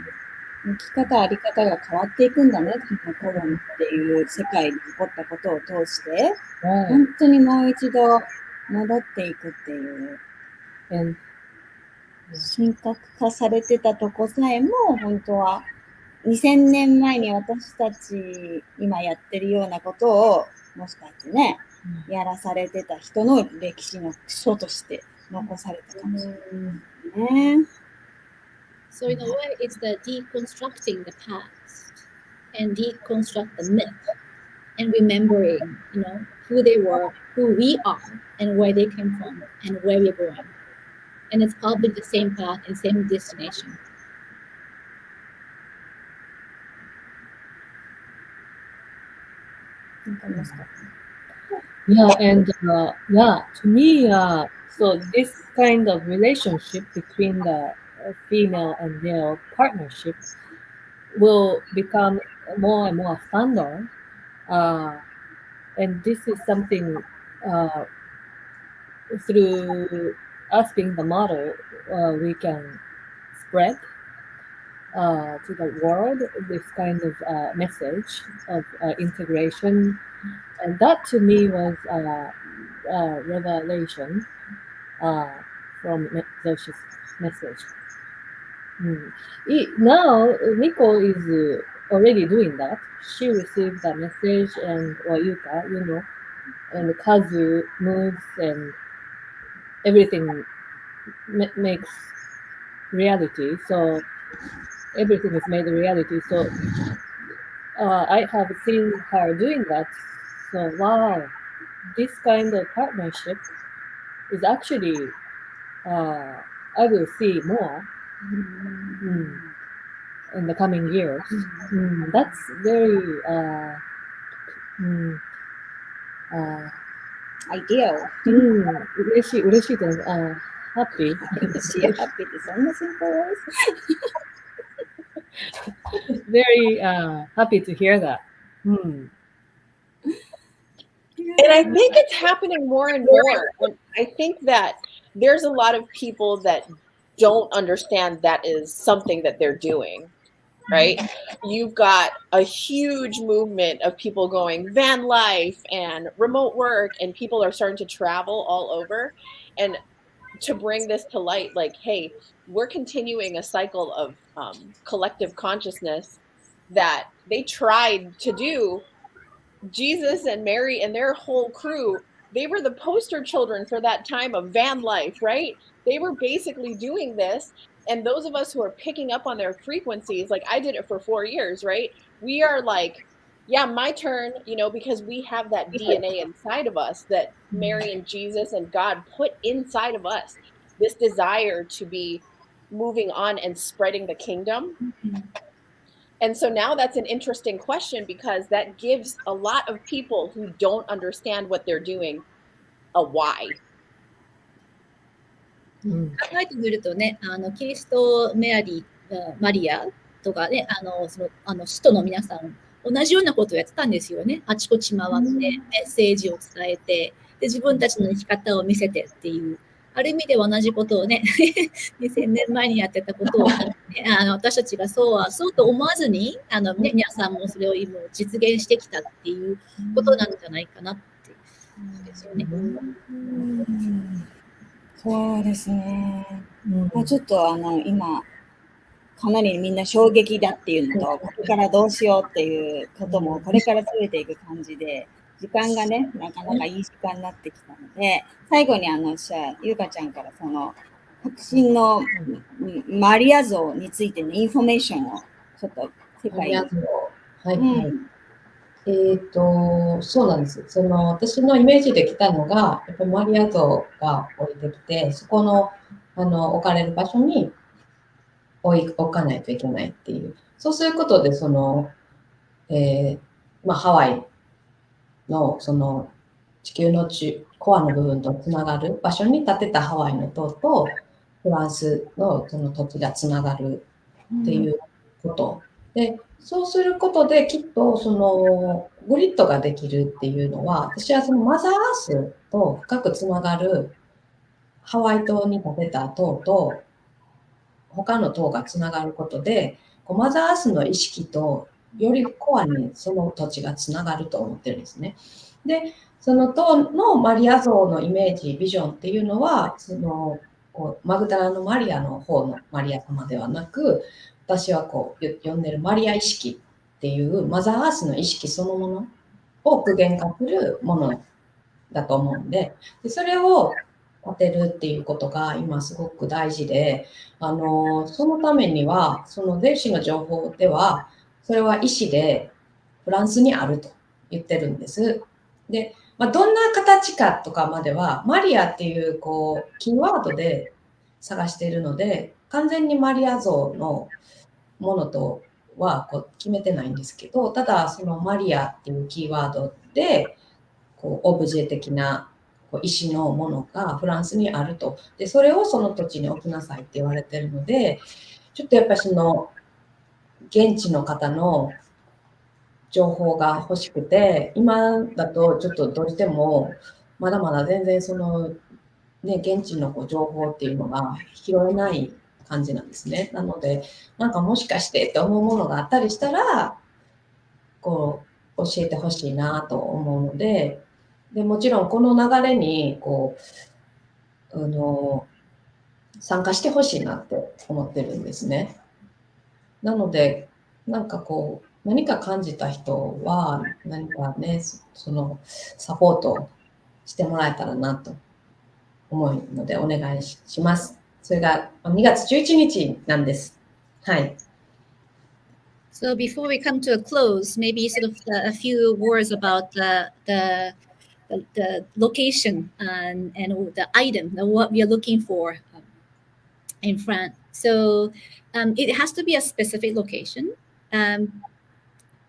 生き方、あり方が変わっていくんだね。このコロナっていう世界に起こったことを通して、本当にもう一度戻っていくっていう。神格化されてたとこさえも、本当は2000年前に私たち今やってるようなことを、もしかしてね、やらされてた人の歴史の基礎として残されたかもしれないね。So in a way, it's the deconstructing the past and deconstruct the myth and remembering, who they were, who we are, and where they came from, and where we're going. And it's probably the same path and same destination. Yeah, and to me, so this kind of relationship between the female and male partnership will become more and more standard, and this is something through us being the model, we can spread to the world this kind of message of integration, and that to me was a revelation from Zeushi's message. Now Micco is already doing that. She received the message, and Yuka, and Kazu moves, and everything makes reality. So everything is made a reality. So I have seen her doing that. So wow, this kind of partnership is actually I will see more in the coming years. That's very ideal. 嬉しいとhappy. She happy ってそんなシンプルVery happy to hear that. And I think it's happening more and more. And I think that there's a lot of people that don't understand that is something that they're doing, right? You've got a huge movement of people going van life and remote work, and people are starting to travel all over. And to bring this to light, like, hey, we're continuing a cycle of collective consciousness that they tried to do. Jesus and Mary and their whole crew, they were the poster children for that time of van life, right? They were basically doing this. And those of us who are picking up on their frequencies, like I did it for 4 years, right? We are like, yeah, my turn, because we have that DNA inside of us that Mary and Jesus and God put inside of us, this desire to be moving on and spreading the kingdom. And so now that's an interesting question, because that gives a lot of people who don't understand what they're doing a why. 考えてみるとね、キリスト、マリアとかね、使徒の皆さん、同じようなことをやってたんですよね。あちこち回ってメッセージを伝えて、で自分たちの生き方を見せてっていう、ある意味で同じことをね、2000年前にやってたことを、私たちがそうと思わずに、皆さんもそれを今実現してきたっていうことなんじゃないかなっていうですよね。そうですね。ちょっと今かなりみんな衝撃だっていうのと、これからどうしようっていうこともこれから増えていく感じで、時間がね、なかなかいい時間になってきたので、最後にゆうかちゃんからその革新のマリア像についてのインフォメーションをちょっと世界に。はいはい。そうなんです。私のイメージできたのが、やっぱりマリア像が降りてきて、そこの、置かれる場所に置かないといけないっていう。そうすることで、ハワイの、地球のコアの部分とつながる場所に建てたハワイの塔と、フランスのその土地がつながるっていうこと。で、そうすることできっとグリッドができるっていうのは、私はそのマザーアースと深くつながるハワイ島に建てた塔と他の塔がつながることで、マザーアースの意識とよりコアにその土地がつながると思ってるんですね。で、その塔のマリア像のイメージ、ビジョンっていうのは、マグダラのマリアの方のマリア様ではなく、私は呼んでるマリア意識っていうマザーアースの意識そのものを具現化するものだと思うんで、それを当てるっていうことが今すごく大事で、そのためには、そのゼウシの情報では、それは意思でフランスにあると言ってるんです。で、どんな形かとかまでは、マリアっていうキーワードで探しているので、完全にマリア像のものとは決めてないんですけど、ただそのマリアっていうキーワードで、オブジェ的な石のものがフランスにあると。で、それをその土地に置きなさいって言われてるので、ちょっとやっぱり現地の方の情報が欲しくて、今だとちょっとどうしても、まだまだ全然現地の情報っていうのが拾えない感じなんですね。なので、なんかもしかしてって思うものがあったりしたら、教えてほしいなと思うので、もちろんこの流れに参加してほしいなって思ってるんですね。なので、なんか何か感じた人は、何かね、サポートしてもらえたらなと思うので、お願いします。それが2月11日なんです。はい。So before we come to a close, maybe sort of a few words about the location and the item, what we are looking for in France. So it has to be a specific location.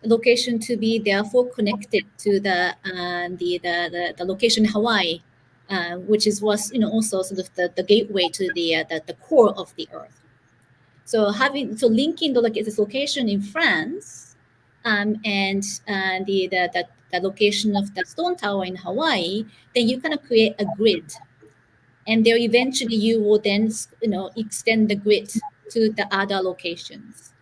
Location to be therefore connected to the location in Hawaii, which was also sort of the gateway to the core of the earth. So linking this location in France and the location of the stone tower in Hawaii, then you kind of create a grid, and there eventually you will then extend the grid to the other locations.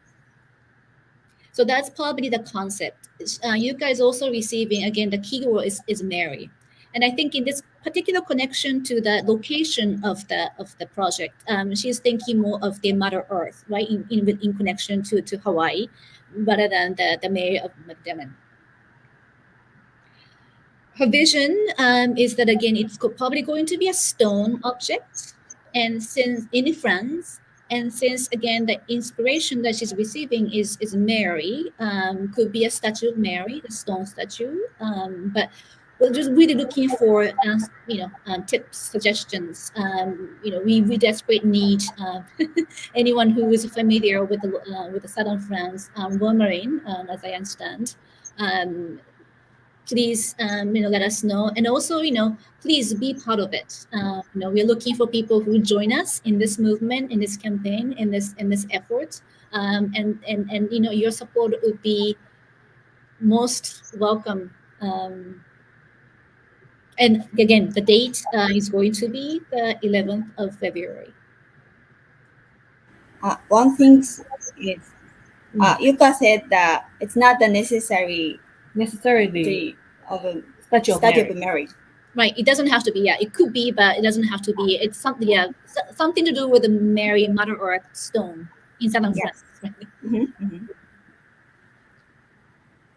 So that's probably the concept. Yuka is also receiving, again, the keyword is Mary. And I think in this particular connection to the location of the project, she's thinking more of the Mother Earth, right, in connection to Hawaii, rather than the Mary of Magdalene. Her vision is that, again, it's probably going to be a stone object, and since in France, and since, again, the inspiration that she's receiving is Mary, could be a statue of Mary, a stone statue, but we're just really looking for, tips, suggestions. We desperately need anyone who is familiar with the southern France, Romarin, as I understand. Please, let us know, and also, please be part of it. We're looking for people who join us in this movement, in this campaign, in this effort, and your support would be most welcome. And again, the date is going to be the 11th of February. One thing is, Yuka said that it's not the necessarily of a statue of Mary. Right. It doesn't have to be. Yeah, it could be, but it doesn't have to be. It's something. Yeah, something to do with the Mary Mother Earth stone in southern France.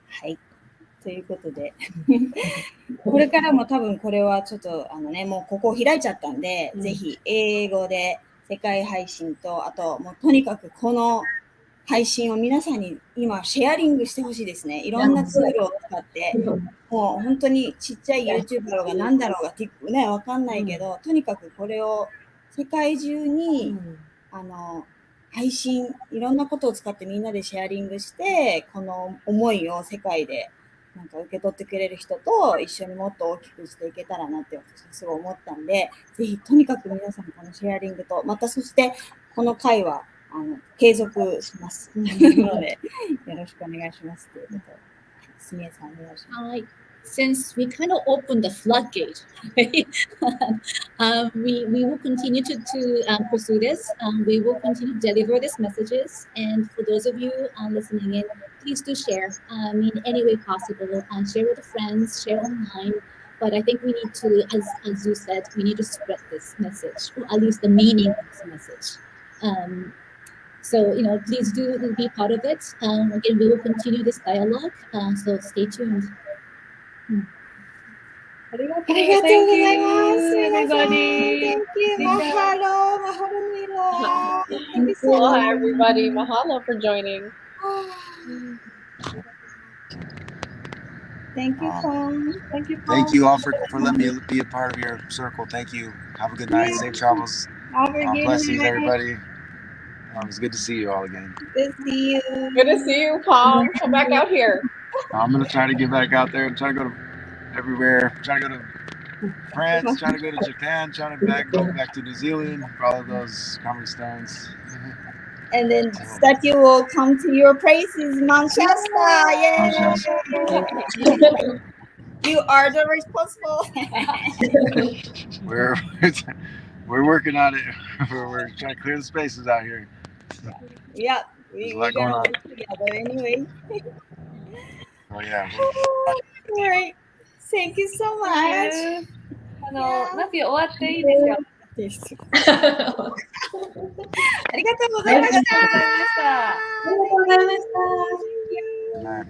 はい。とということで、これからも多分これはちょっともうここ開いちゃったんで、ぜひ英語で世界配信と、あともうとにかくこの配信を皆さんに今シェアリングしてほしいですね。いろんなツールを使って、もう本当にちっちゃい YouTube だろうが何だろうがね、わかんないけど、とにかくこれを世界中に、配信、いろんなことを使ってみんなでシェアリングして、この思いを世界でなんか受け取ってくれる人と一緒にもっと大きくしていけたらなって私はすごい思ったんで、ぜひとにかく皆さんこのシェアリングと、またそしてこの回は継続します。ので、よろしくお願いしますということで、すみえさんお願いします。Since we kind of opened the floodgate, right? we will continue to pursue this. We will continue to deliver these messages. And for those of you listening in, please do share in any way possible. Share with friends, share online. But I think we need to, as you said, we need to spread this message, or at least the meaning of this message. So, please do be part of it. Again, we will continue this dialogue. So stay tuned. ありがとうございます。Everybody. Thank you. Mahalo. Mahalo nila. Thank you so much, everybody. Mahalo for joining. Thank you, Tom. Thank you, Tom. Thank you all for letting me be a part of your circle. Thank you. Have a good night. Safe travels. Blessings, everybody. It was good to see you all again. Good to see you. Good to see you, Tom. Come back out here. I'm going to try to get back out there and try to go to everywhere. Try to go to France, try to go to Japan, try to go back to New Zealand for all of those comedy stones. And then statue will come to your places, Manchester. Yay! You are the responsible. We're working on it. We're trying to clear the spaces out here. Yeah, There's a lot going on. Together anyway. Oh yeah. All right. Thank you so much. ナビ終わっていいですよ。ありがとうございました。ありがとうございました。Good night.